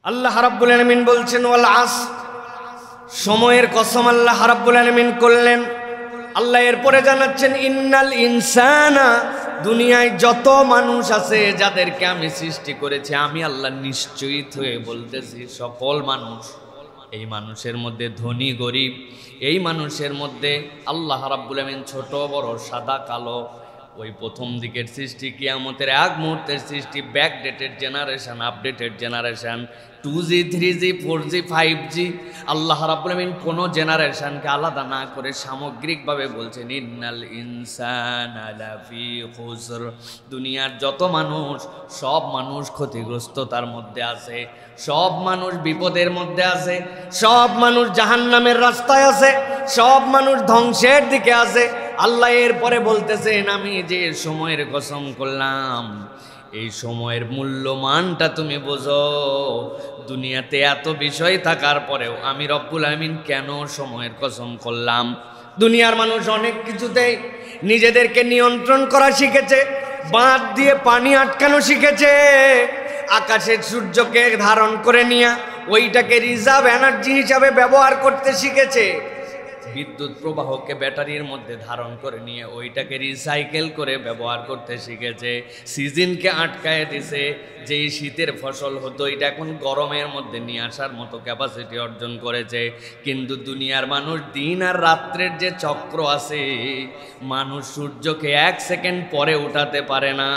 আল্লাহ রাব্বুল আলামিন বলছেন ওয়াল আস, সময়ের কসম আল্লাহ রাব্বুল আলামিন করলেন। আল্লাহ এরপরে জানাচ্ছেন ইন্নাল ইনসানা, দুনিয়ায় যত মানুষ আছে যাদেরকে আমি সৃষ্টি করেছি আমি আল্লাহ নিশ্চয়ই হয়ে বলতেছি সকল মানুষ, এই মানুষের মধ্যে ধনী গরিব, এই মানুষের মধ্যে আল্লাহ রাব্বুল আলামিন ছোট বড় সাদা কালো, ওই প্রথম দিকের সৃষ্টি কিয়ামতের এক মুহূর্তের সৃষ্টি, backdated generation, updated generation, 2G 3G 4G 5G, আল্লাহ রাব্বুল আলামিন কোনো জেনারেশনকে আলাদা না করে সামগ্রিকভাবে বলছেন ইন্নাল ইনসানা লাফি খুসর, দুনিয়ার যত মানুষ সব মানুষ ক্ষতিগ্রস্ততার মধ্যে আছে, সব মানুষ বিপদের মধ্যে আছে, সব মানুষ জাহান্নামের রাস্তায় আছে, সব মানুষ ধ্বংসের দিকে আছে। আল্লাহ এরপরে বলতেছেন আমি যে সময়ের কসম করলাম এই সময়ের মূল্যমানটা তুমি বোঝো। দুনিয়াতে এত বিষয় থাকার পরেও আমি রব্বুল আলামিন কেন সময়ের কসম করলাম? দুনিয়ার মানুষ অনেক কিছুতেই নিজেদেরকে নিয়ন্ত্রণ করা শিখেছে, বাঁধ দিয়ে পানি আটকানো শিখেছে, আকাশের সূর্যকে ধারণ করে নিয়ে ওইটাকে রিজার্ভ এনার্জি হিসাবে ব্যবহার করতে শিখেছে, বিদ্যুৎ প্রবাহকে ব্যাটারির মধ্যে ধারণ করে নিয়ে ওইটাকে রিসাইকেল করে ব্যবহার করতে শিখেছে, সিজনকে আটকায় দিছে, যেই শীতের ফসল হতো এটা এখন গরমের মধ্যে নিয়ে আসার মতো ক্যাপাসিটি অর্জন করেছে। কিন্তু দুনিয়ার মানুষ দিন আর রাত্রের যে চক্র আছে, মানুষ সূর্যকে 1 সেকেন্ড পরে উঠাতে পারে না,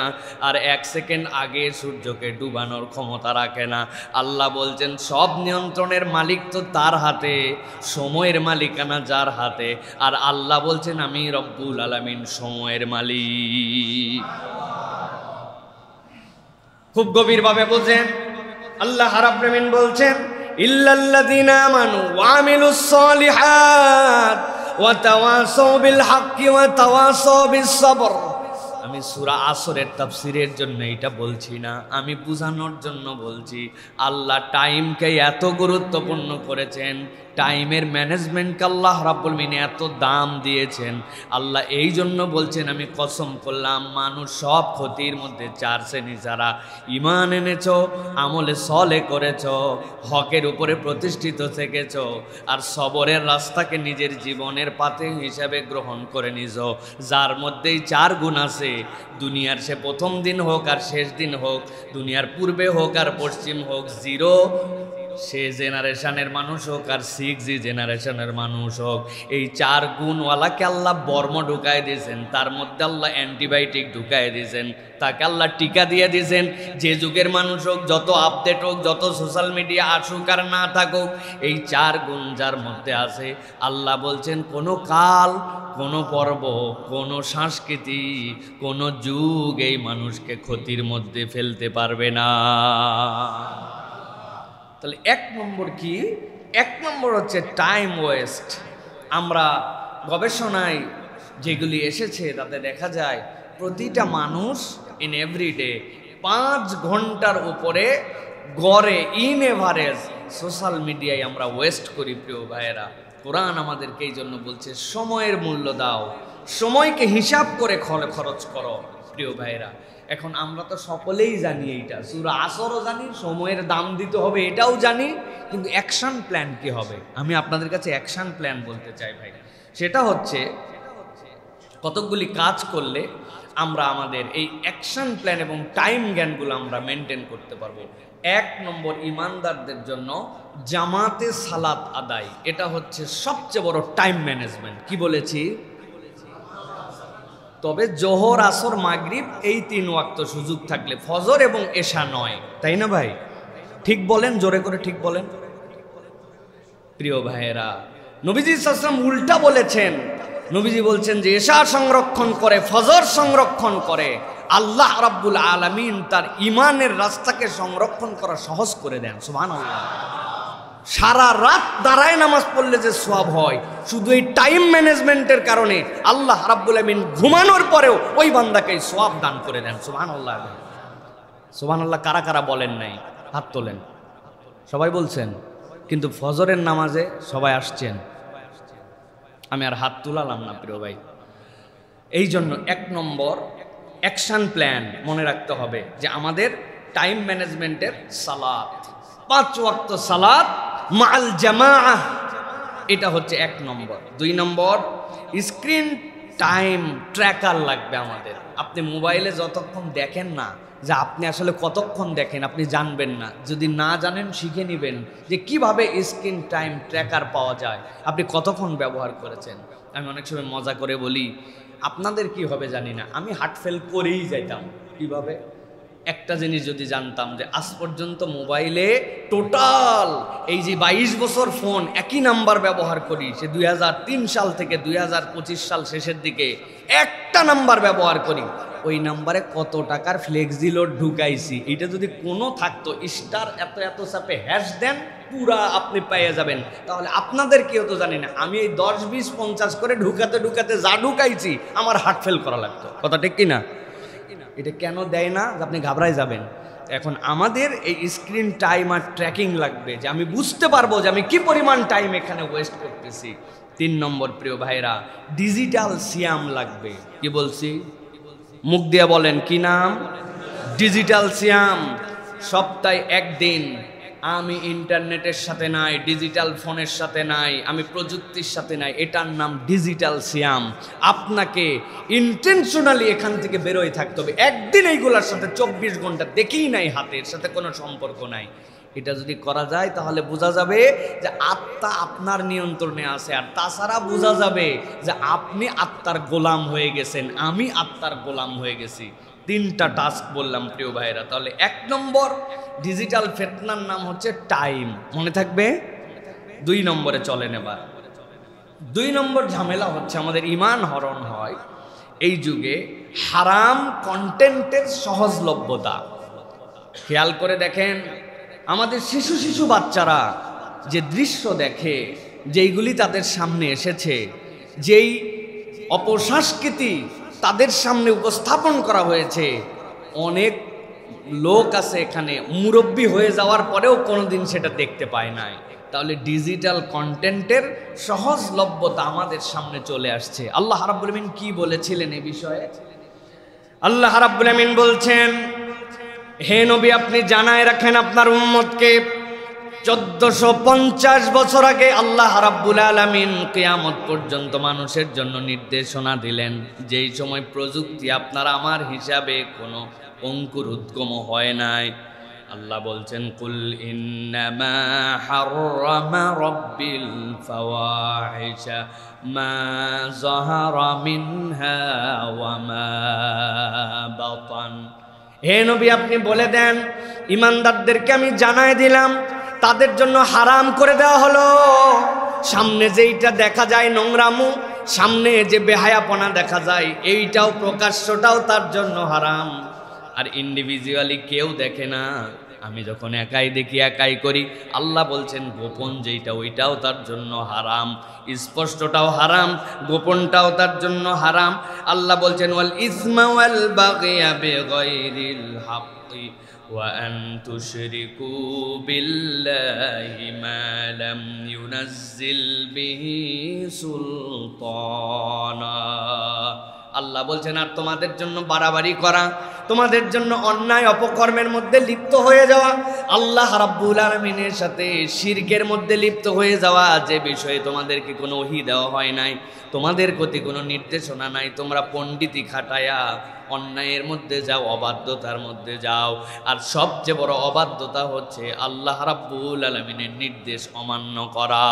আর 1 সেকেন্ড আগে সূর্যকে ডুবানোর ক্ষমতা রাখে না। আল্লাহ বলছেন সব নিয়ন্ত্রণের মালিক তো তার হাতে, সময়ের মালিকানা যার হাতে, আর আল্লাহ বলছেন আমি রব্বুল আলামিন সময়ের মালিক। খুব গভীরভাবে বোঝেন। আল্লাহ রাব্বুল আলামিন বলছেন ইল্লাল্লাযীনা আমানু ওয়া আমিলুস সলিহাত ওয়া তাওয়াসাউ বিল হাক্কি ওয়া তাওয়াসাউ বিস সবর। আমি সূরা আসরের তাফসীরের জন্য এটা বলছি না, আমি বোঝানোর জন্য বলছি। আল্লাহ টাইমকে এত গুরুত্বপূর্ণ করেছেন, টাইমের ম্যানেজমেন্টকে আল্লাহ রাব্বুল আলামিন এত দাম দিয়েছেন। আল্লাহ এই জন্য বলছেন আমি কসম করলাম মানুষ সব ক্ষতির মধ্যে 4 শ্রেণী যারা ঈমান এনেছো, আমলে সলে করেছো, হকের উপরে প্রতিষ্ঠিত থেকেছো, আর সবরের রাস্তাকে নিজের জীবনের পাথে হিসাবে গ্রহণ করে নিছো, যার মধ্যেই 4 গুণ আছে। দুনিয়ার সে প্রথম দিন হোক আর শেষ দিন হোক, দুনিয়ার পূর্বে হোক আর পশ্চিম হোক, 0 সে জেনারেশনের মানুষ হোক আর 6G জেনারেশনের মানুষ হোক, এই 4 গুণওয়ালাকে আল্লাহ বর্ম ঢুকায় দিয়েছেন, তার মধ্যে আল্লাহ অ্যান্টিবায়োটিক ঢুকায় দিয়েছেন, তাকে আল্লাহ টিকা দিয়ে দিয়েছেন। যে যুগের মানুষ হোক, যত আপডেট হোক, যত সোশ্যাল মিডিয়া আসুক আর না থাকুক, এই 4 গুণ যার মধ্যে আছে, আল্লাহ বলছেন কোনো কাল, কোনো পর্ব, কোনো সংস্কৃতি, কোনো যুগ এই মানুষকে ক্ষতির মধ্যে ফেলতে পারবে না। তাহলে 1 নম্বর কি? 1 নম্বর হচ্ছে টাইম ওয়েস্ট। আমরা গবেষণায় যেগুলি এসেছে তাতে দেখা যায় প্রতিটা মানুষ ইন এভরিডে 5 ঘন্টার উপরে গড়ে ইন এভারেজ সোশ্যাল মিডিয়ায় আমরা ওয়েস্ট করি। প্রিয় ভাইয়েরা, কোরআন আমাদেরকে এই জন্য বলছে সময়ের মূল্য দাও, সময়কে হিসাব করে খরচ করো। প্রিয় ভাইয়েরা, এখন আমরা তো সকলেই জানি এইটা, সূরা আসরও জানি, সময়ের দাম দিতে হবে এটাও জানি, কিন্তু অ্যাকশন প্ল্যান কি হবে? আমি আপনাদের কাছে অ্যাকশন প্ল্যান বলতে চাই ভাই। সেটা হচ্ছে কতকগুলি কাজ করলে আমরা আমাদের এই অ্যাকশন প্ল্যান এবং টাইম জ্ঞানগুলো আমরা মেনটেন করতে পারবো। 1 নম্বর, ইমানদারদের জন্য জামাতে সালাত আদায়, এটা হচ্ছে সবচেয়ে বড় টাইম ম্যানেজমেন্ট। কি বলেছি? তবে জোহর, আসর, মাগরিব এই 3 ওয়াক্ত সুযোগ থাকলে, ফজর এবং এশা নয়, তাই না ভাই? ঠিক বলেন, জোরে করে ঠিক বলেন। প্রিয় ভাইয়েরা, নবীজি সাল্লাল্লাহু আলাইহি ওয়াসাল্লাম উল্টা বলেছেন। নবীজি বলছেন যে এশা সংরক্ষণ করে, ফজর সংরক্ষণ করে, আল্লাহ রাব্বুল আলামিন তার ঈমানের রাস্তাকে সংরক্ষণ করা সহজ করে দেন। সুবহানাল্লাহ। সারা রাত দাঁড়ায় নামাজ পড়লে যে সওয়াব হয়, শুধু এই টাইম ম্যানেজমেন্টের কারণে আল্লাহ রাব্বুল আলামিন ঘুমানোর পরেও ওই বান্দাকে সওয়াব দান করে দেন। সুবহানাল্লাহ। সুবহানাল্লাহ কারা কারা বলেন নাই? হাত তোলেন। সবাই বলছেন, কিন্তু ফজরের নামাজে সবাই আসছেন। আমি আর হাত তুলালাম না প্রিয় ভাই। এই জন্য 1 নম্বর অ্যাকশন প্ল্যান মনে রাখতে হবে যে আমাদের টাইম ম্যানেজমেন্টের সালাত, 5 ওয়াক্ত সালাত মাআল জামাআহ, এটা হচ্ছে 1 নম্বর। 2 নম্বর, স্ক্রিন টাইম ট্র্যাকার লাগবে আমাদের। আপনি মোবাইলে যতক্ষণ দেখেন না, যে আপনি আসলে কতক্ষণ দেখেন আপনি জানবেন না। যদি না জানেন শিখে নেবেন যে কিভাবে স্ক্রিন টাইম ট্র্যাকার পাওয়া যায়, আপনি কতক্ষণ ব্যবহার করেছেন। আমি অনেক সময় মজা করে বলি, আপনাদের কি হবে জানি না, আমি হার্ট ফেল করেই যাইতাম। কিভাবে? একটা জিনিস যদি জানতাম যে আজ পর্যন্ত মোবাইলে টোটাল এই যে 22 বছর ফোন একই নাম্বার ব্যবহার করি, সে 2003 সাল থেকে 2025 সাল শেষের দিকে একটা নাম্বার ব্যবহার করি, ওই নাম্বারে কত টাকার ফ্লেক্সি লোড ঢুকাইছি, এটা যদি কোনো থাকতো স্টার এত এত চাপে হ্যাশ দেন, পুরা আপনি পেয়ে যাবেন। তাহলে আপনাদের কেউ তো জানি না, আমি এই 10, 20, 50 করে ঢুকাতে ঢুকাতে যা ঢুকাইছি আমার হার্ট ফেল করা লাগতো। কথা ঠিক কিনা? এটা কেন দেয় না? আপনি ঘাবড়ায় যাবেন। এখন আমাদের এই স্ক্রিন টাইম আর ট্র্যাকিং লাগবে, যে আমি বুঝতে পারবো যে আমি কি পরিমাণ টাইম এখানে ওয়েস্ট করতেছি। 3 নম্বর প্রিয় ভাইরা, ডিজিটাল সিয়াম লাগবে। কি বলছি? মুখ দিয়ে বলেন, কি নাম? ডিজিটাল সিয়াম। সপ্তাহে 1 দিন আমি ইন্টারনেটের সাথে নাই, ডিজিটাল ফোনের সাথে নাই, আমি প্রযুক্তির সাথে নাই, এটার নাম ডিজিটাল সিয়াম। আপনাকে ইন্টেনশনালি এখান থেকে বেরোয় থাকতে হবে। একদিন এইগুলোর সাথে 24 ঘন্টা দেখেই নাই, হাতের সাথে কোনো সম্পর্ক নাই। এটা যদি করা যায় তাহলে বোঝা যাবে যে আত্মা আপনার নিয়ন্ত্রণে আছে। আর তাছাড়া বোঝা যাবে যে আপনি আত্মার গোলাম হয়ে গেছেন, আমি আত্মার গোলাম হয়ে গেছি। 3টা টাস্ক বললাম প্রিয় ভাইরা। তাহলে 1 নম্বর ডিজিটাল ফিতনার নাম হচ্ছে টাইম, মনে থাকবে। 2 নম্বরে চলেন এবার। 2 নম্বর ঝামেলা হচ্ছে আমাদের ঈমান হরণ হয় এই যুগে হারাম কন্টেন্টের সহজলভ্যতা। খেয়াল করে দেখেন, আমাদের শিশু বাচ্চারা যে দৃশ্য দেখে, যেইগুলি তাদের সামনে এসেছে, যেই অপসংস্কৃতি তাদের সামনে উপস্থাপন করা হয়েছে, অনেক লোক আছে এখানে মুরব্বী হয়ে যাওয়ার পরেও কোনোদিন সেটা দেখতে পায় নাই। তাহলে ডিজিটাল কন্টেন্টের সহজলভ্যতা আমাদের সামনে চলে আসছে। আল্লাহ রাব্বুল আমিন কি বলেছিলেন এই বিষয়ে? আল্লাহ রাব্বুল আমিন বলছেন, হে নবী আপনি জানায় রাখেন আপনার উম্মতকে, 1450 বছর আগে আল্লাহ রাব্বুল আলামিন কিয়ামত পর্যন্ত মানুষের জন্য নির্দেশনা দিলেন, যেই সময় প্রযুক্তি আপনার আমার হিসাবে কোনো অঙ্কুর উদ্গম হয় নাই। আল্লাহ বলছেন, কুল ইন্নামা হাররামা রাব্বিল ফাওয়াহিশা মা যাহারা মিনহা ওয়া মা বাতান। হে নবী আপনি বলে দেন, ইমানদারদেরকে আমি জানাই দিলাম, তাদের জন্য হারাম করে দেওয়া হলো সামনে যেইটা দেখা যায় নোংরামু, সামনে যে বেহায়াপনা দেখা যায়, এইটাও প্রকাশ্যটাও তার জন্য হারাম। আর ইন্ডিভিজুয়ালি কেউ দেখে না, আমি যখন একাই দেখি একাই করি, আল্লাহ বলছেন গোপন যেইটা ওইটাও তার জন্য হারাম, স্পষ্টটাও হারাম, গোপনটাও তার জন্য হারাম। আল্লাহ বলছেন ওয়াল ইসমা ওয়াল বাগয়া বিগাইরিল হাক্কি ওয়া আন তুশরিকু বিল্লাহি মা লাম ইউনাজ্জিল বিহি সুলতানা। আল্লাহ বলছেন আর তোমাদের জন্য বাড়াবাড়ি করা, তোমাদের জন্য অন্যায় অপকর্মের মধ্যে লিপ্ত হয়ে যাওয়া, আল্লাহ রাব্বুল আলামিনের সাথে শিরকের মধ্যে লিপ্ত হয়ে যাওয়া, যে বিষয়ে তোমাদেরকে কোনো ওহী দেওয়া হয় নাই, তোমাদের প্রতি কোনো নির্দেশনা নাই, তোমরা পণ্ডিতি খাটায়া অন্যায়ের মধ্যে যাও, অবাধ্যতার মধ্যে যাও। আর সবচেয়ে বড় অবাধ্যতা হচ্ছে আল্লাহ রাব্বুল আলামিনের নির্দেশ অমান্য করা।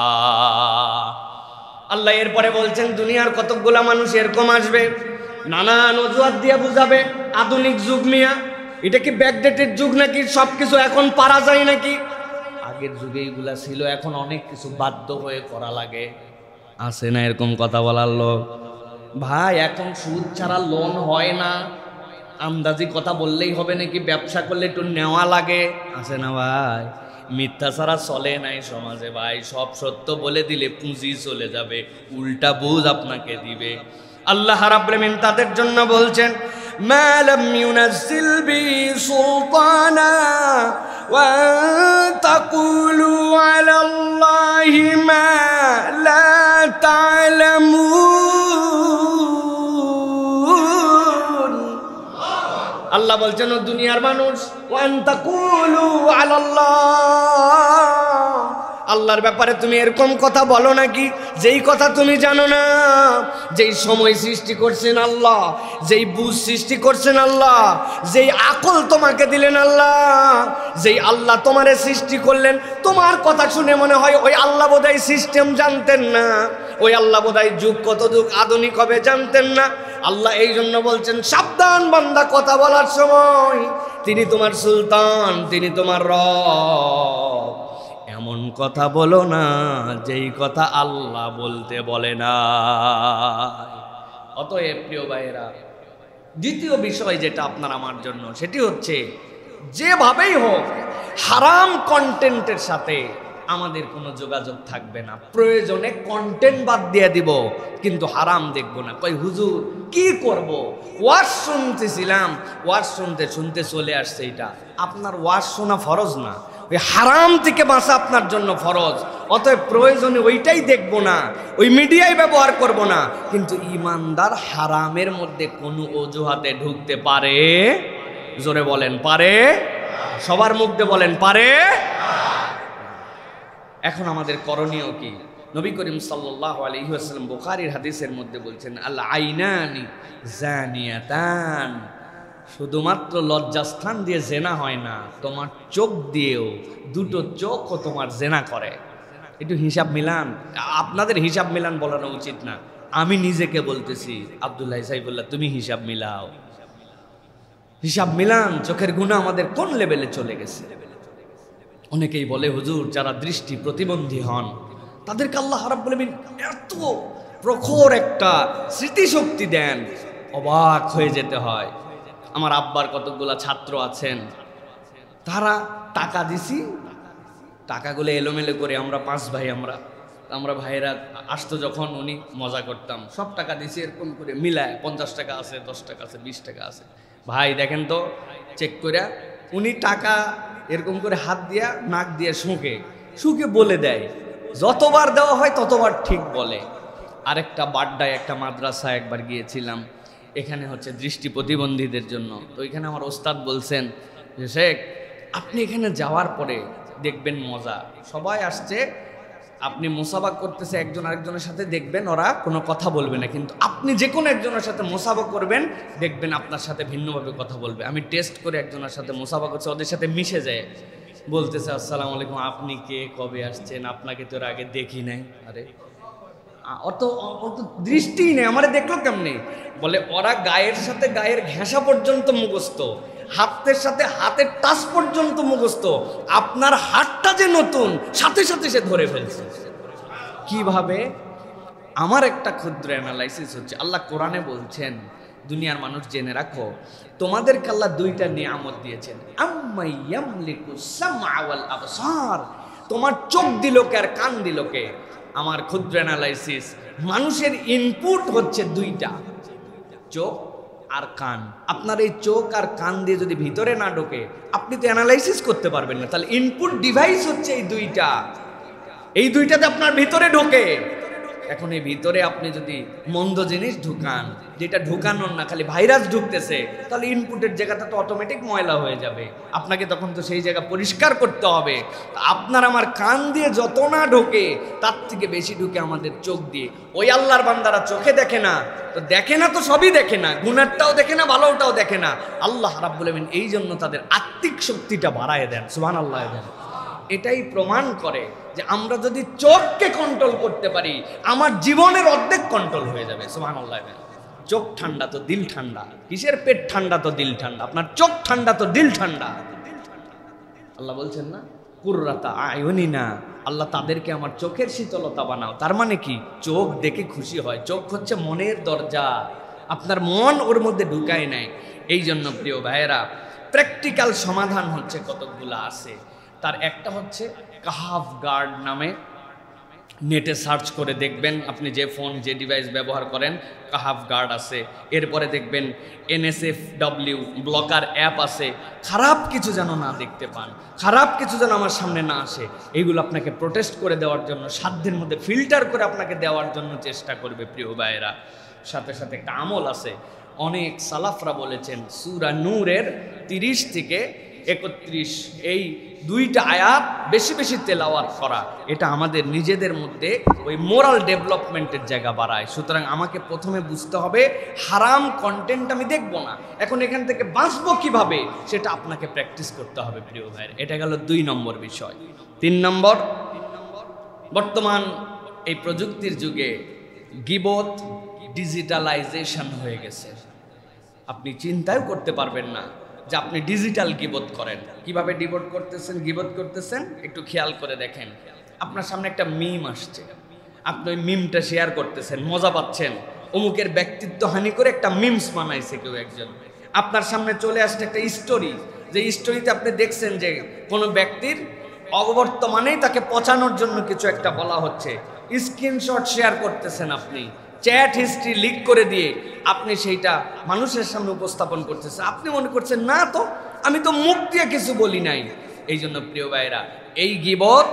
আল্লাহ এরপরে বলছেন দুনিয়ার কতগুলা মানুষ এরকম আসবে, নানান অজুহাত দিয়ে বুঝাবে আধুনিক যুগ মিয়া, এটা কি ব্যাকডেটেড যুগ নাকি, সবকিছু এখন পারা যায় নাকি? আগের যুগে এগুলা ছিল, এখন অনেক কিছু বাধ্য হয়ে করা লাগে। আছে না এরকম কথা বলার লোক? ভাই এখন সুদ ছাড়া লোন হয় না, আন্দাজি কথা বললেই হবে নাকি? ব্যবসা করলে একটু নেওয়া লাগে, আছে না ভাই? মিথ্যা ছাড়া চলে নাই সমাজে ভাই, সব সত্য বলে দিলে পুঁজি চলে যাবে, উল্টা বুঝ আপনাকে দিবে। আল্লাহ রাব্বুল আমিন তাদের জন্য বলছেন মা লাম ইউনাজ্জিল বিহি সুলতানা ওয়া তাকুলু আলাল্লাহি মা লা তা'লামুন। আল্লাহ বলছেন ও দুনিয়ার মানুষ ওয়ান তাকুলু আলাল্লাহ, আল্লাহর ব্যাপারে তুমি এরকম কথা বলো নাকি যেই কথা তুমি জানো না। যেই সময় সৃষ্টি করছেন আল্লাহ, যেই বুঝ সৃষ্টি করছেন আল্লাহ, যেই আকল তোমাকে দিলেন আল্লাহ, যেই আল্লাহ তোমারে সৃষ্টি করলেন, তোমার কথা শুনে মনে হয় ওই আল্লাহ বোধহয় সিস্টেম জানতেন না, ওই আল্লাহ বোধহয় যুগ কত যুগ আধুনিক হবে জানতেন না। আল্লাহ এই জন্য বলছেন সাবধান বান্দা, কথা বলার সময় তিনি তোমার সুলতান, তিনি তোমার রব, এমন কথা বলো না যেই কথা আল্লাহ বলতে বলে না। অতএব প্রিয় ভাইয়েরা, দ্বিতীয় বিষয় যেটা আপনার আমার জন্য, সেটি হচ্ছে যেভাবেই হোক হারাম কন্টেন্টের সাথে আমাদের কোনো যোগাযোগ থাকবে না। প্রয়োজনে কন্টেন্ট বাদ দিয়ে দিব, কিন্তু হারাম দেখব না। কই হুজুর কি করব? ওয়াজ শুনতেছিলাম, ওয়াজ শুনতে শুনতে চলে আসছে এটা। আপনার ওয়াজ শোনা ফরজ না, ওই হারাম থেকে বাঁচা আপনার জন্য ফরজ। অতএব প্রয়োজনে ওইটাই দেখব না, ওই মিডিয়ায় ব্যবহার করব না। কিন্তু ইমানদার হারামের মধ্যে কোনো অজুহাতে ঢুকতে পারে? জোরে বলেন পারে? সবার মুখে বলেন পারে? এখন আমাদের করণীয় কি? নবী করিম সাল্লাল্লাহু আলাইহি ওয়াসাল্লাম বুখারীর হাদিসের মধ্যে বলছেন আল আইনানি জানিয়াতান, শুধুমাত্র লজ্জাস্থান দিয়ে জেনা হয় না, তোমার চোখ দিয়েও, দুটো চোখও তোমার জেনা করে। একটু হিসাব মিলান। আপনাদের হিসাব মিলান বলানো উচিত না, আমি নিজেকে বলতেছি। আব্দুল্লাহ সাইফুল্লাহ তুমি হিসাব মিলাও, হিসাব মিলান। চোখের গুনাহ আমাদের কোন লেভেলে চলে গেছে। অনেকেই বলে হুজুর যারা দৃষ্টি প্রতিবন্ধী হন তাদেরকে আল্লাহ রাব্বুল আলামিন এত প্রখর একটা স্মৃতিশক্তি দেন, অবাক হয়ে যেতে হয়। আমার আব্বার কতগুলা ছাত্র আছেন, তারা টাকা দিছি, টাকাগুলো এলোমেলো করে আমরা 5 ভাই, আমরা ভাইয়েরা আসতো যখন, উনি মজা করতাম, সব টাকা দিছি এরকম করে মিলায় 50 টাকা আছে, 10 টাকা আছে, 20 টাকা আছে। ভাই দেখেন তো চেক করে, উনি টাকা এরকম করে হাত দিয়া নাক দিয়ে শুকে বলে দেয়, যতবার দেওয়া হয় ততবার ঠিক বলে। আরেকটা বাড্ডায় একটা মাদ্রাসা একবার গিয়েছিলাম, এখানে হচ্ছে দৃষ্টি প্রতিবন্ধীদের জন্য। তো এখানে আমার ওস্তাদ বলছেন যে শেখ আপনি এখানে যাওয়ার পরে দেখবেন মজা, সবাই আসছে, আপনি মুসাবাক করতেছে একজন আরেকজনের সাথে, দেখবেন ওরা কোনো কথা বলবে না, কিন্তু আপনি যে কোনো একজনের সাথে মুসাবাক করবেন, দেখবেন আপনার সাথে ভিন্নভাবে কথা বলবে। আমি টেস্ট করে একজনের সাথে মুসাবাক করছি, ওদের সাথে মিশে যায়, বলতেছে আসসালামু আলাইকুম, আপনি কে, কবে আসছেন, আপনাকে তো আগে দেখি নাই। আরে অত দৃষ্টি নেই, আমারে দেখলো কেমনে? বলে ওরা গায়ের সাথে গায়ের ঘেঁষা পর্যন্ত মুখস্থ, হাতের সাথে হাতের টাচ পর্যন্ত মুখস্থ। আপনার হাতটা যে নতুন, সাথে সাথে সে ধরে ফেলছে। কিভাবে? আমার একটা ক্ষুদ্র অ্যানালাইসিস হচ্ছে, আল্লাহ কোরআনে বলছেন দুনিয়ার মানুষ জেনে রাখো, তোমাদেরকে আল্লাহ 2টা নিয়ামত দিয়েছেন। আম্মাই ইয়ামলিকু সামআ ওয়াল আবসার, তোমার চোখ দিল কে আর কান দিল কে? আমার ক্ষুদ্র অ্যানালাইসিস, মানুষের ইনপুট হচ্ছে 2টা, চোখ আর কান। আপনার এই চোখ আর কান দিয়ে যদি ভিতরে না ঢোকে, আপনি তো অ্যানালাইসিস করতে পারবেন না। তাহলে ইনপুট ডিভাইস হচ্ছে এই 2টা, এই 2টাতে আপনার ভিতরে ঢোকে। এখন এই ভিতরে আপনি যদি মন্দ জিনিস ঢুকান, যেটা ঢুকানোর না, খালি ভাইরাস ঢুকতেছে, তাহলে ইনপুটের জায়গাটা তো অটোমেটিক ময়লা হয়ে যাবে। আপনাকে তখন তো সেই জায়গা পরিষ্কার করতে হবে। আপনার আমার কান দিয়ে যত না ঢোকে, তার থেকে বেশি ঢুকে আমাদের চোখ দিয়ে। ওই আল্লাহর বান্দারা চোখে দেখে না, তো দেখে না তো সবই দেখে না, গুনারটাও দেখে না, ভালোটাও দেখে না। আল্লাহ রাব্বুল আলামিন এই জন্য তাদের আত্মিক শক্তিটা বাড়ায় দেন, সুবহানাল্লাহ। এটাই প্রমাণ করে যে আমরা যদি চোখকে কন্ট্রোল করতে পারি, আমার জীবনের অর্ধেক কন্ট্রোল হয়ে যাবে, সুবহানাল্লাহ। চোখ ঠান্ডা তো দিল ঠান্ডা, কিসের পেট ঠান্ডা তো দিল ঠান্ডা, আপনার চোখ ঠান্ডা তো দিল ঠান্ডা। আল্লাহ বলছেন না কুররাতা আয়ুনিনা, আল্লাহ তাদেরকে আমার চোখের শীতলতা বানাও। তার মানে কি? চোখ দেখে খুশি হয়। চোখ হচ্ছে মনের দরজা, আপনার মন ওর মধ্যে ঢুকায় নেয়। এই জন্য প্রিয় ভাইয়েরা, প্র্যাকটিক্যাল সমাধান হচ্ছে কতগুলো আছে। তার একটা হচ্ছে কাহাফ গার্ড নামে, নেটে সার্চ করে দেখবেন, আপনি যে ফোন যে ডিভাইস ব্যবহার করেন, কাহাফ গার্ড আছে। এরপরে দেখবেন NSFW ব্লকার অ্যাপ আছে। খারাপ কিছু যেন না দেখতে পান, খারাপ কিছু যেন আমার সামনে না আসে, এইগুলো আপনাকে প্রোটেস্ট করে দেওয়ার জন্য, সাধ্যের মধ্যে ফিল্টার করে আপনাকে দেওয়ার জন্য চেষ্টা করবে প্রিয় ভাইয়েরা। সাথে সাথে একটা আমল আছে, অনেক সালাফরা বলেছেন সূরা নূরের 30 থেকে 31 এই দুইটা আয়াত বেশি বেশি তেলাওয়াত করা, এটা আমাদের নিজেদের মধ্যে ওই মোরাল ডেভেলপমেন্টের জায়গা বাড়ায়। সুতরাং আমাকে প্রথমে বুঝতে হবে হারাম কন্টেন্ট আমি দেখব না, এখন এখান থেকে বাঁচবো কিভাবে সেটা আপনাকে প্র্যাকটিস করতে হবে প্রিয় ভাইয়ের। এটা গেল 2 নম্বর বিষয়। 3 নম্বর, বর্তমান এই প্রযুক্তির যুগে গীবত ডিজিটালাইজেশন হয়ে গেছে। আপনি চিন্তাও করতে পারবেন না যে আপনি ডিজিটাল গীবত করেন। কিভাবে গীবত করতেছেন একটু খেয়াল করে দেখেন। আপনার সামনে একটা মিম আসছে, আপনি ওই মিমটা শেয়ার করতেছেন, মজা পাচ্ছেন, অমুকের ব্যক্তিত্ব হানি করে একটা মিমস বানাইছে কেউ একজন। আপনার সামনে চলে আসছে একটা স্টোরি, যে স্টোরিতে আপনি দেখছেন যে কোনো ব্যক্তির অবর্তমানেই তাকে পচানোর জন্য কিছু একটা বলা হচ্ছে, স্ক্রিনশট শেয়ার করতেছেন, আপনি চ্যাট হিস্ট্রি লিক করে দিয়ে আপনি সেইটা মানুষের সামনে উপস্থাপন করতেছেন। আপনি মনে করছেন না তো, আমি তো মুখ দিয়ে কিছু বলি নাই। এই জন্য প্রিয় ভাইরা, এই গীবত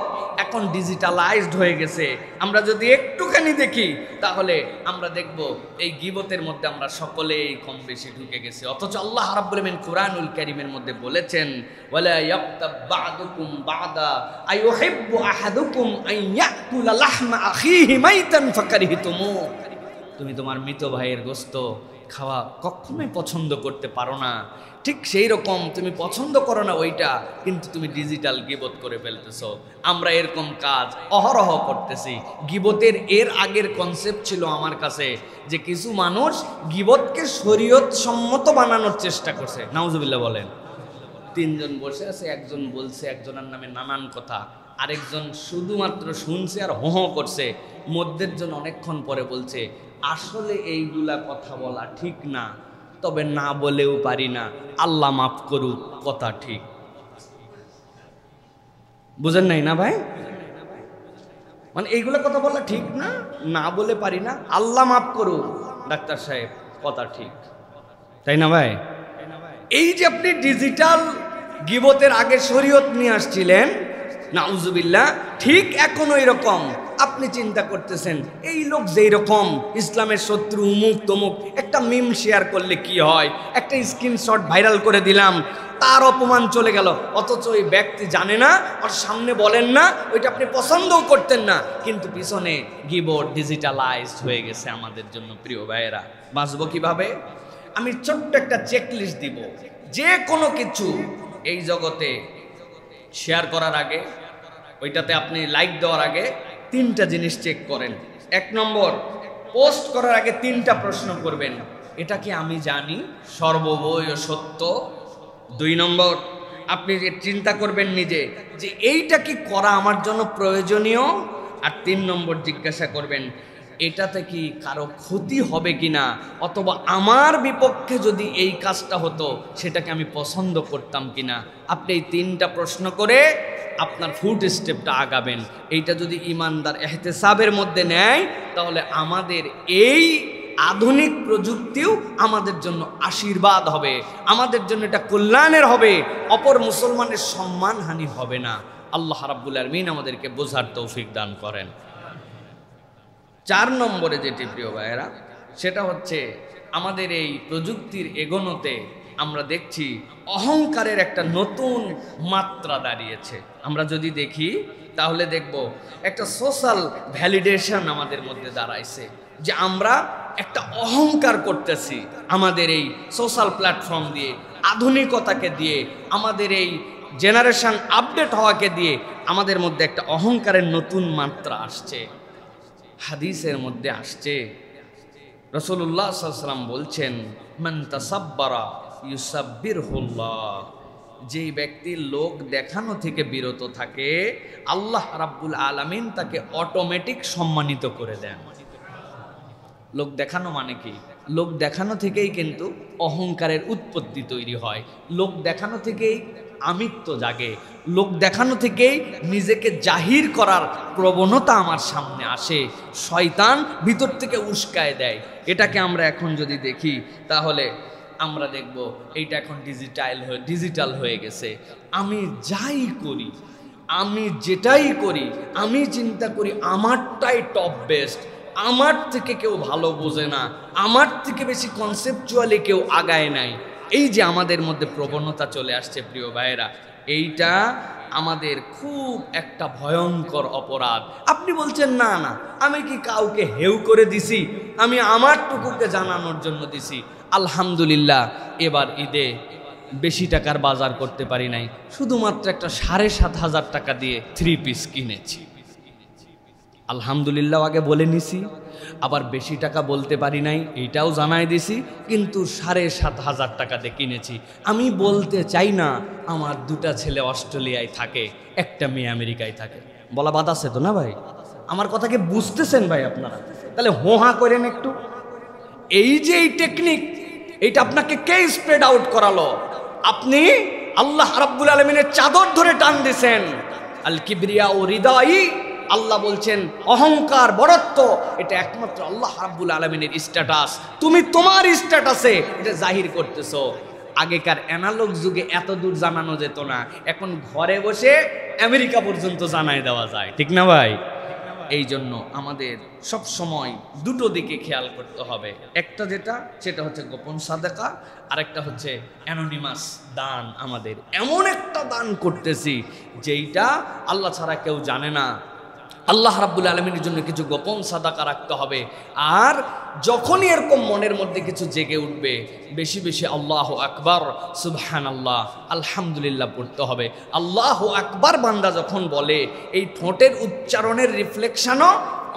এখন ডিজিটালাইজড হয়ে গেছে। আমরা যদি একটুখানি দেখি তাহলে আমরা দেখব এই গীবতের মধ্যে আমরা সকলেই কম বেশি ঢুকে গেছি। অথচ আল্লাহ রাব্বুল আলামিন কুরআনুল কারীমের মধ্যে বলেছেন, ওয়ালা ইয়াক্তাব বা'দুকুম বা'দা আইয়ুহিব্বু আহাদুকুম আন ইয়াকুলা লাহমা আখিহি মাইতান ফাকারিহতুমু। তুমি তোমার মৃত ভাইয়ের গোশত খাওয়া কখনোই পছন্দ করতে পারো না, ঠিক সেই রকম তুমি পছন্দ করো না ওইটা, কিন্তু তুমি ডিজিটাল গীবত করে ফেলতেছো। আমরা এরকম কাজ অহরহ করতেছি। গীবতের এর আগের কনসেপ্ট ছিল আমার কাছে যে কিছু মানুষ গীবতকে শরীয়ত সম্মত বানানোর চেষ্টা করছে। নাউজুবিল্লাহ বলেন। 3 জন বসে আছে, একজন বলছে একজনের নামে নানান কথা, আরেকজন শুধুমাত্র শুনছে আর হো করছে। মধ্যের জন অনেকক্ষণ পরে বলছে, আসলে এইগুলা কথা বলা ঠিক না, তবে না বলেও পারি না, আল্লাহ মাফ করুক, কথা ঠিক। বুঝেন নাই না ভাই? মানে এইগুলা কথা বলা ঠিক না, না বলে পারি না, আল্লাহ মাফ করুক ডাক্তার সাহেব, কথা ঠিক। তাই না ভাই? এই যে আপনি ডিজিটাল গীবতের আগে শরীয়ত নিয়ে আসছিলেন, নাউজুবিল্লাহ, ঠিক এখন ওই রকম আপনি চিন্তা করতেছেন এই লোক যেই রকম ইসলামের শত্রু উমুক তমুক, একটা মিম শেয়ার করলে কি হয়, একটা স্ক্রিনশট ভাইরাল করে দিলাম, তার অপমান চলে গেল। অথচ ওই ব্যক্তি জানে না, ওর সামনে বলেন না, ওইটা আপনি পছন্দও করতেন না, কিন্তু পিছনে গীবত ডিজিটালাইজড হয়ে গেছে আমাদের জন্য। প্রিয় ভাইয়েরা, বাঁচবো কিভাবে? আমি ছোট্ট একটা চেকলিস্ট দিব। যে কোনো কিছু এই জগতে শেয়ার করার আগে, ওইটাতে আপনি লাইক দেওয়ার আগে 3টা জিনিস চেক করেন। 1 নম্বর, পোস্ট করার আগে 3টা প্রশ্ন করবেন, এটা কি আমি জানি সর্ববয় সত্য? 2 নম্বর, আপনি চিন্তা করবেন নিজে যে এইটা কি করা আমার জন্য প্রয়োজনীয়? আর 3 নম্বর জিজ্ঞাসা করবেন, এটাতে কি কারো ক্ষতি হবে কিনা, অথবা আমার বিপক্ষে যদি এই কাজটা হতো সেটাকে আমি পছন্দ করতাম কিনা। আপনি এই 3টা প্রশ্ন করে আপনার ফুট স্টেপটা আগাবেন। এইটা যদি ইমানদার এহতেসাবের মধ্যে নেয়, তাহলে আমাদের এই আধুনিক প্রযুক্তিও আমাদের জন্য আশীর্বাদ হবে, আমাদের জন্য এটা কল্যাণের হবে, অপর মুসলমানের সম্মানহানি হবে না। আল্লাহ রাব্বুল আলামিন আমাদেরকে বোঝার তৌফিক দান করেন। 4 নম্বরে যেটি প্রিয় ভাইয়েরা, সেটা হচ্ছে আমাদের এই প্রযুক্তির এগোনোতে আমরা দেখছি অহংকারের একটা নতুন মাত্রা দাঁড়িয়েছে। আমরা যদি দেখি তাহলে দেখব একটা সোশ্যাল ভ্যালিডেশন আমাদের মধ্যে দাঁড়াইছে, যে আমরা একটা অহংকার করতেছি আমাদের এই সোশ্যাল প্ল্যাটফর্ম দিয়ে, আধুনিকতাকে দিয়ে, আমাদের এই জেনারেশন আপডেট হওয়াকে দিয়ে আমাদের মধ্যে একটা অহংকারের নতুন মাত্রা আসছে। হাদিসের মধ্যে আসছে, রাসূলুল্লাহ সাল্লাল্লাহু আলাইহি ওয়াসাল্লাম বলছেন, মান তাসাব্বারা ইউসাব্বিরহুল্লাহ, যেই ব্যক্তি লোক দেখানো থেকে বিরত থাকে, আল্লাহ রাব্বুল আলামিন তাকে অটোমেটিক সম্মানিত করে দেন। লোক দেখানো মানে কি? লোক দেখানো থেকেই কিন্তু অহংকারের উৎপত্তি তৈরি হয়, লোক দেখানো থেকেই আমিত্ব জাগে, লোক দেখানো থেকেই নিজেকে জাহির করার প্রবণতা আমার সামনে আসে, শয়তান ভিতর থেকে উস্কায় দেয়। এটাকে আমরা এখন যদি দেখি তাহলে আমরা দেখব এইটা এখন ডিজিটাল হয়ে গেছে। আমি যাই করি, আমি যেটাই করি, আমি চিন্তা করি আমারটাই টপ বেস্ট, আমার থেকে কেউ ভালো বোঝে না, আমার থেকে বেশি কনসেপচুয়ালি কেউ আগায় নাই। এই যে আমাদের মধ্যে প্রবণতা চলে আসছে প্রিয় ভাইয়েরা, এইটা আমাদের খুব একটা ভয়ঙ্কর অপরাধ। আপনি বলছেন না না, আমি কি কাউকে হেউ করে দিছি? আমি আমার টুকুকে জানানোর জন্য দিছি। আলহামদুলিল্লাহ, এবার ঈদে বেশি টাকার বাজার করতে পারি নাই, শুধুমাত্র একটা 7,500 টাকা দিয়ে 3 পিস কিনেছি। আলহামদুলিল্লাহ আগে বলে নিছি, আবার বেশি টাকা বলতে পারি নাই এইটাও জানাই দিছি, কিন্তু 7,500 টাকা দিয়ে কিনেছি। আমি বলতে চাই না আমার 2টা ছেলে অস্ট্রেলিয়ায় থাকে, একটা মেয়ে আমেরিকায় থাকে। বলা বাদ আছে তো না ভাই? আমার কথাকে বুঝতেছেন ভাই আপনারা? তাহলে হোহা করেন একটু। এই যে এই টেকনিক, এইটা আপনাকে কে স্প্রেড আউট করালো? আপনি আল্লাহ রাব্বুল আলামিনের চাদর ধরে টান দিছেন। আল কিবরিয়া ও হৃদয়, আল্লাহ বলছেন অহংকার বড়ত্ব এটা একমাত্র আল্লাহ রাব্বুল আলামিনের স্ট্যাটাস। তুমি তোমার স্ট্যাটাসে এটা জাহির করতেছো। আগেকার অ্যানালগ যুগে এত দূর জানানো যেত না, এখন ঘরে বসে আমেরিকা পর্যন্ত জানাই দেওয়া যায়, ঠিক না ভাই? এই জন্য আমাদের সব সময় 2টো দিকে খেয়াল করতে হবে। একটা সেটা হচ্ছে গোপন সাদাকা, আর একটা হচ্ছে অ্যানোনিমাস দান। আমাদের এমন একটা দান করতেছি যেইটা আল্লাহ ছাড়া কেউ জানে না। আল্লাহ রাব্বুল আলামিনের জন্য কিছু গোপন সাদাকা রাখতে হবে। আর যখনই এরকম মনের মধ্যে কিছু জেগে উঠবে, বেশি বেশি আল্লাহু আকবার, সুবহানাল্লাহ, আলহামদুলিল্লাহ পড়তে হবে। আল্লাহু আকবার বান্দা যখন বলে, এই ঠোঁটের উচ্চারণের রিফ্লেকশনও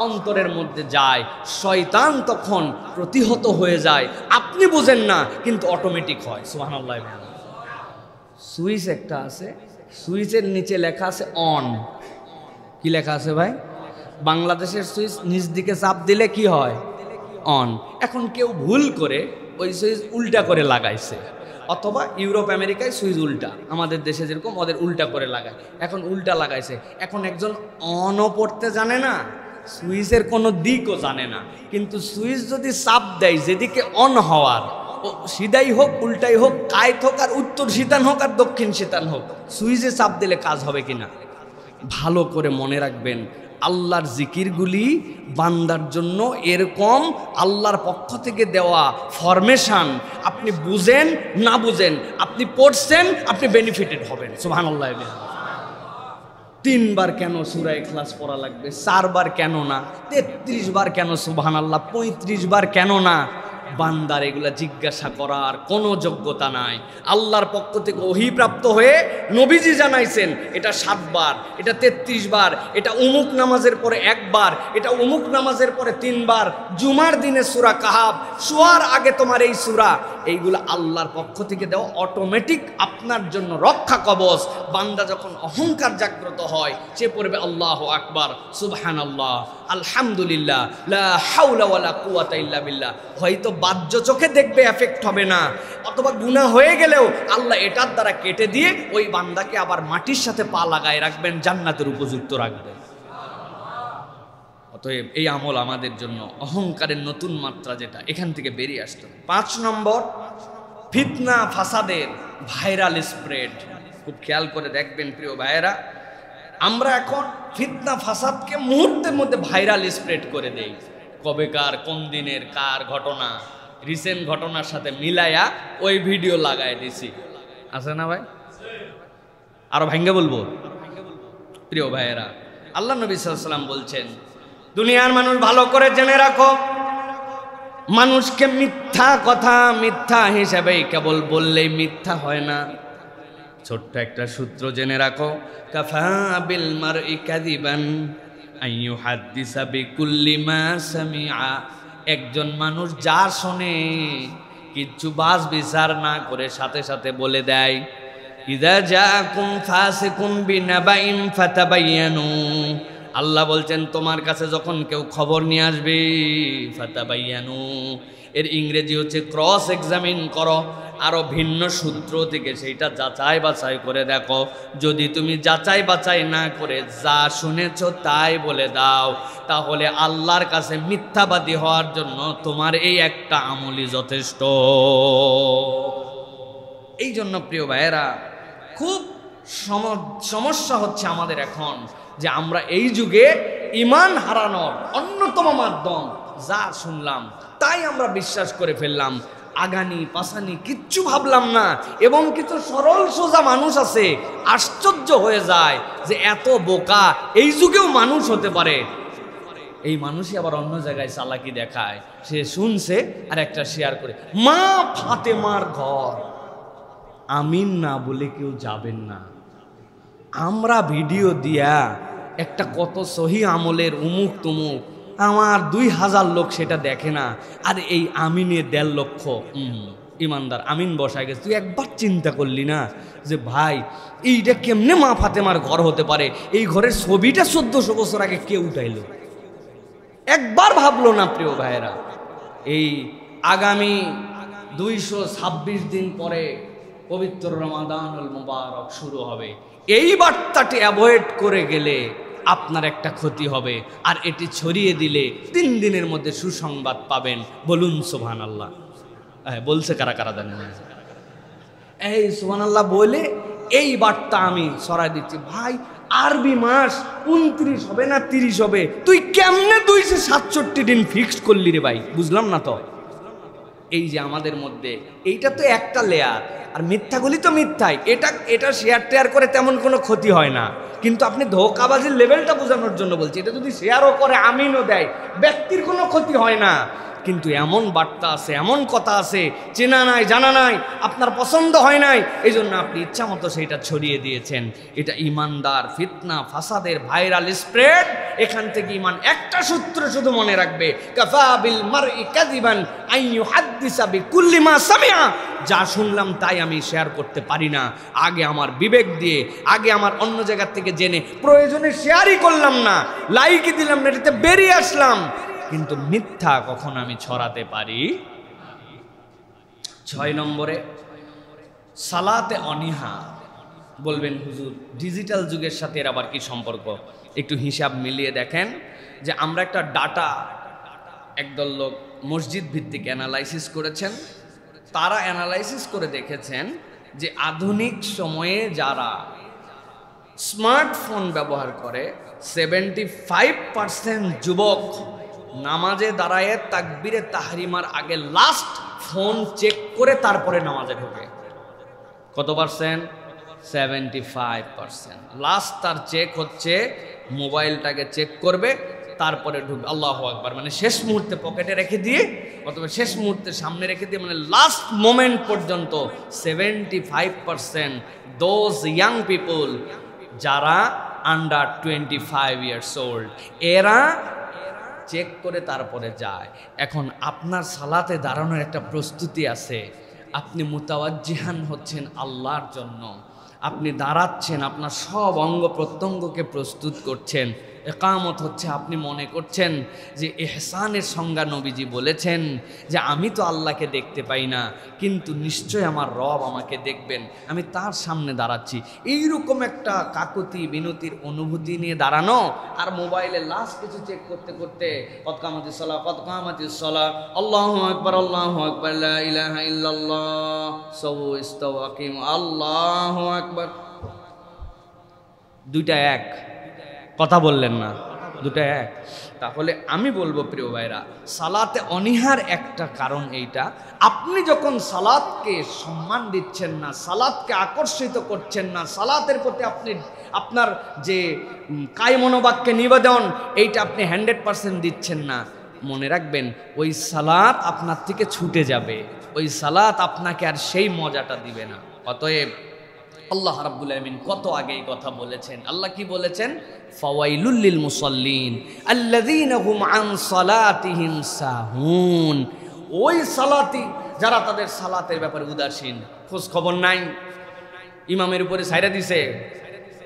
অন্তরের মধ্যে যায়, শয়তান তখন প্রতিহত হয়ে যায়। আপনি বুঝেন না, কিন্তু অটোমেটিক হয়। সুবহানাল্লাহ। সুইচ একটা আছে, সুইচের নিচে লেখা আছে অন। কি লেখা আছে ভাই? বাংলাদেশের সুইচ নিচ দিকে চাপ দিলে কি হয়? অন। এখন কেউ ভুল করে ওই সুইচ উল্টা করে লাগাইছে, অথবা ইউরোপ আমেরিকায় সুইচ উল্টা, আমাদের দেশে যেরকম ওদের উল্টা করে লাগায়, এখন উল্টা লাগাইছে। এখন একজন অনও পড়তে জানে না, সুইচের কোনো দিকও জানে না, কিন্তু সুইচ যদি চাপ দেয় যেদিকে অন হওয়ার, ও সিধাই হোক উল্টাই হোক, কায়ত হোক আর উত্তর শীতান হোক আর দক্ষিণ শীতান হোক, সুইচে চাপ দিলে কাজ হবে কিনা? ভালো করে মনে রাখবেন, আল্লাহর জিকিরগুলি বান্দার জন্য এরকম আল্লাহর পক্ষ থেকে দেওয়া ফরমেশন। আপনি বুঝেন না বুঝেন, আপনি পড়ছেন, আপনি বেনিফিটেড হবেন। সুবহানাল্লাহ। 3 বার কেন সূরা ইখলাস পড়া লাগবে? 4 বার কেন না? 33 বার কেন সুবহানাল্লাহ? 35 বার কেন না? বান্দার এগুলা জিজ্ঞাসা করার কোনো যোগ্যতা নাই। আল্লাহর পক্ষ থেকে ওহী প্রাপ্ত হয়ে নবীজি জানাইছেন, এটা 7 বার, এটা 33 বার, এটা অমুক নামাজের পরে 1 বার, এটা অমুক নামাজের পরে 3 বার, জুমার দিনে সূরা কাহাব, শোয়ার আগে তোমার এই সূরা। এইগুলো আল্লাহর পক্ষ থেকে দেওয়া অটোমেটিক আপনার জন্য রক্ষা কবচ। বান্দা যখন অহংকার জাগ্রত হয়, সে পড়বে আল্লাহু আকবার, সুবহানাল্লাহ, আলহামদুলিল্লাহ, লা হাওলা ওয়ালা কুওয়াতা ইল্লা বিল্লাহ। হয়তো বাহ্য চোখে দেখবে, এফেক্ট হবে না, অথবা গুনাহ হয়ে গেলেও আল্লাহ এটার দ্বারা কেটে দিয়ে ওই বান্দাকে আবার মাটির সাথে পা লাগায় রাখবেন, জান্নাতের উপযুক্ত রাখবেন। অতএব এই আমল আমাদের জন্য অহংকারের নতুন মাত্রা, যেটা এখান থেকে বেরিয়ে আসতে হবে। 5 নম্বর, ফিতনা ফাসাদের ভাইরাল স্প্রেড। খুব খেয়াল করে দেখবেন প্রিয় ভাইয়েরা, আমরা এখন ফিতনা ফাসাদকে মুহূর্তের মধ্যে ভাইরাল স্প্রেড করে দেই। কবেকার কোন দিনের কার ঘটনা, রিসেন্ট ঘটনার সাথে মিলাইয়া ওই ভিডিও লাগাই দিছি, আছে না ভাই? আরো ভাঙ্গে বলবো প্রিয় ভাইয়েরা, আল্লাহ নবী সাল্লাল্লাহু আলাইহি ওয়াসাল্লাম বলছেন, দুনিয়ার মানুষ ভালো করে জেনে রাখো, মানুষকে মিথ্যা কথা মিথ্যা হিসাবেই কেবল বললেই মিথ্যা হয় না। ছোট্ট একটা সূত্র জেনে রাখো, কাফা বিল মারই কাযিবান আইয়ু হাদিসা বিকুল্লি মা সামিআ। একজন মানুষ যা শোনে কিচ্ছু বাস বিচার না করে সাথে সাথে বলে দেয়। ইযা জাআকুম ফাসিকুম বিনাবাইন ফাতাবায়ানু। আল্লাহ বলছেন, তোমার কাছে যখন কেউ খবর নিয়ে আসবে, ফাতাবায়ানু, এর ইংরেজি হচ্ছে ক্রস এক্সামিন করো, আরো ভিন্ন সূত্র থেকে সেইটা যাচাই বাছাই করে দেখো। যদি তুমি যাচাই বাছাই না করে যা শুনেছ তাই বলে দাও, তাহলে আল্লাহর কাছে মিথ্যাবাদী হওয়ার জন্য তোমার এই একটা আমলই যথেষ্ট। এই জন্য প্রিয় ভাইয়েরা, খুব সমস্যা হচ্ছে আমাদের এখন, যে আমরা এই যুগে ঈমান হারানোর অন্য অন্যতম মাধ্যম। যা শুনলাম তাই আমরা বিশ্বাস করে ফেললাম, আগানি পাসানি কিচ্ছু ভাবলাম না। এবং কিছু সরল সোজা মানুষ আছে, আশ্চর্য হয়ে যায় যে এত বোকা এই যুগেও মানুষ হতে পারে। এই মানুষই আবার অন্য জায়গায় চালাকি দেখায়। সে শুনছে আর একটা শেয়ার করে, মা ফাতেমার ঘর, আমিন না বলে কেউ যাবেন না। আমরা ভিডিও দিয়া একটা কত সহি আমলের উমুক তুমুক, আমার 2000 লোক সেটা দেখে না, আর এই আমিনে 1.5 লক্ষ ইমানদার আমিন বসায় গেছে। তুই একবার চিন্তা করলি না যে ভাই এইটা কেমনে মা ফাতেমার ঘর হতে পারে? এই ঘরের ছবিটা 1400 বছর আগে কে উঠাইলো? একবার ভাবলো না প্রিয় ভাইয়েরা। এই আগামী 226 দিন পরে পবিত্র রমাদানুল মুবারক শুরু হবে। এই বার্তাটি অ্যাভয়েড করে গেলে আপনার একটা ক্ষতি হবে, আর এটি ছড়িয়ে দিলে 3 দিনের মধ্যে সুসংবাদ পাবেন। বলুন সুবহানাল্লাহ। বলছে কারা কারা জানেন? এই সুবহানাল্লাহ বলে এই বার্তা আমি ছড়াই দিচ্ছি। ভাই আরবি মাস 29 হবে না 30 হবে, তুই কেমনে 267 দিন ফিক্সড করলি রে ভাই? বুঝলাম না তো। এই যে আমাদের মধ্যে এইটা তো একটা লেয়ার, আর মিথ্যাগুলি তো মিথ্যাই। এটা শেয়ার টেয়ার করে তেমন কোনো ক্ষতি হয় না, কিন্তু আপনি ধোঁকাবাজির লেভেলটা বোঝানোর জন্য বলছি। এটা যদি শেয়ারও করে আমিনও দেয়, ব্যক্তির কোনো ক্ষতি হয় না। কিন্তু এমন বার্তা আছে, এমন কথা আছে, চেনা নাই জানা নাই, আপনার পছন্দ হয় নাই, এই জন্য আপনি ইচ্ছা মতো সেইটা ছড়িয়ে দিয়েছেন। এটা ইমানদার ফিতনা ফাসাদের ভাইরাল স্প্রেড। এখান থেকে ইমান একটা সূত্র শুধু মনে রাখবে, কাফা বিল মারই কাযিবান আন ইউহাদ্দিসা বিকুল্লি মা সামিআ। যা শুনলাম তাই আমি শেয়ার করতে পারি না, আগে আমার বিবেক দিয়ে, আগে আমার অন্য জায়গা থেকে জেনে, প্রয়োজনে শেয়ারই করলাম না, লাইকই দিলাম না, এটাতে বেরিয়ে আসলাম। কিন্তু মিথ্যা কখন আমি ছড়াতে পারি। 6 নম্বরে সালাতে অনীহা। বলবেন হুজুর ডিজিটাল যুগের সাথে এর আবার কি সম্পর্ক? একটু হিসাব মিলিয়ে দেখেন যে আমরা একটা ডাটা, একদল লোক মসজিদ ভিত্তিক অ্যানালাইসিস করেছেন। তারা অ্যানালাইসিস করে দেখেছেন যে আধুনিক সময়ে যারা স্মার্টফোন ব্যবহার করে 75% যুবক নামাজে দাঁড়ায় তাকবীরে তাহরিমার আগে লাস্ট ফোন চেক করে তারপরে নামাজে ঢোকে। কত পার্সেন্ট? 75%। লাস্ট তার চেক হচ্ছে মোবাইলটাকে চেক করবে, তারপরে ঢুকবে। আল্লাহু আকবার, মানে শেষ মুহূর্তে পকেটে রেখে দিয়ে অথবা শেষ মুহূর্তে সামনে রেখে দিয়ে, মানে লাস্ট মোমেন্ট পর্যন্ত 75% দোজ ইয়াং পিপল যারা আন্ডার 25 ইয়ার্স ওল্ড, এরা চেক করে তারপরে যায়। এখন আপনার সালাতে দাঁড়ানোর একটা প্রস্তুতি আছে, আপনি মুতাওয়াজ্জিহান হচ্ছেন আল্লাহর জন্য, আপনি দাঁড়াচ্ছেন, আপনার সব অঙ্গ প্রত্যঙ্গকে প্রস্তুত করছেন। একামত হচ্ছে আপনি মনে করছেন যে ইহসানের সংজ্ঞা নবীজি বলেছেন যে আমি তো আল্লাহকে দেখতে পাই না, কিন্তু নিশ্চয় আমার রব আমাকে দেখবেন, আমি তার সামনে দাঁড়াচ্ছি। এইরকম একটা কাকুতি বিনতির অনুভূতি নিয়ে দাঁড়ানো, আর মোবাইলে লাস্ট কিছু চেক করতে করতে কত কামাতিস সালাহ, কত কামাতিস সালাহ, আল্লাহু আকবার, আল্লাহু আকবার, লা ইলাহা ইল্লাল্লাহ, সাউ ইস্তাওয়াকিম, আল্লাহু আকবার। দুইটা এক, কথা বললেন না, দুটো এক। তাহলে আমি বলবো প্রিয় ভাইরা, সালাতে অনীহার একটা কারণ এইটা, আপনি যখন সালাতকে সম্মান দিচ্ছেন না, সালাতকে আকর্ষিত করছেন না, সালাতের প্রতি আপনি আপনার যে কায় মনোবাক্যে নিবেদন এইটা আপনি 100% দিচ্ছেন না, মনে রাখবেন ওই সালাত আপনার থেকে ছুটে যাবে, ওই সালাত আপনাকে আর সেই মজাটা দিবে না। অতএব আল্লাহ রাব্বুল আলামিন কত আগে এই কথা বলেছেন। আল্লাহ কি বলেছেন? ফাওয়াইলুল লিল মুসাল্লিন আল্লাযীনা হুম আন সালাতিহিম সাহুন। ওই সালাতি যারা তাদের সালাতের ব্যাপারে উদাসীন, খোঁজ খবর নাই, ইমামের উপরে ছাইরা দিছে,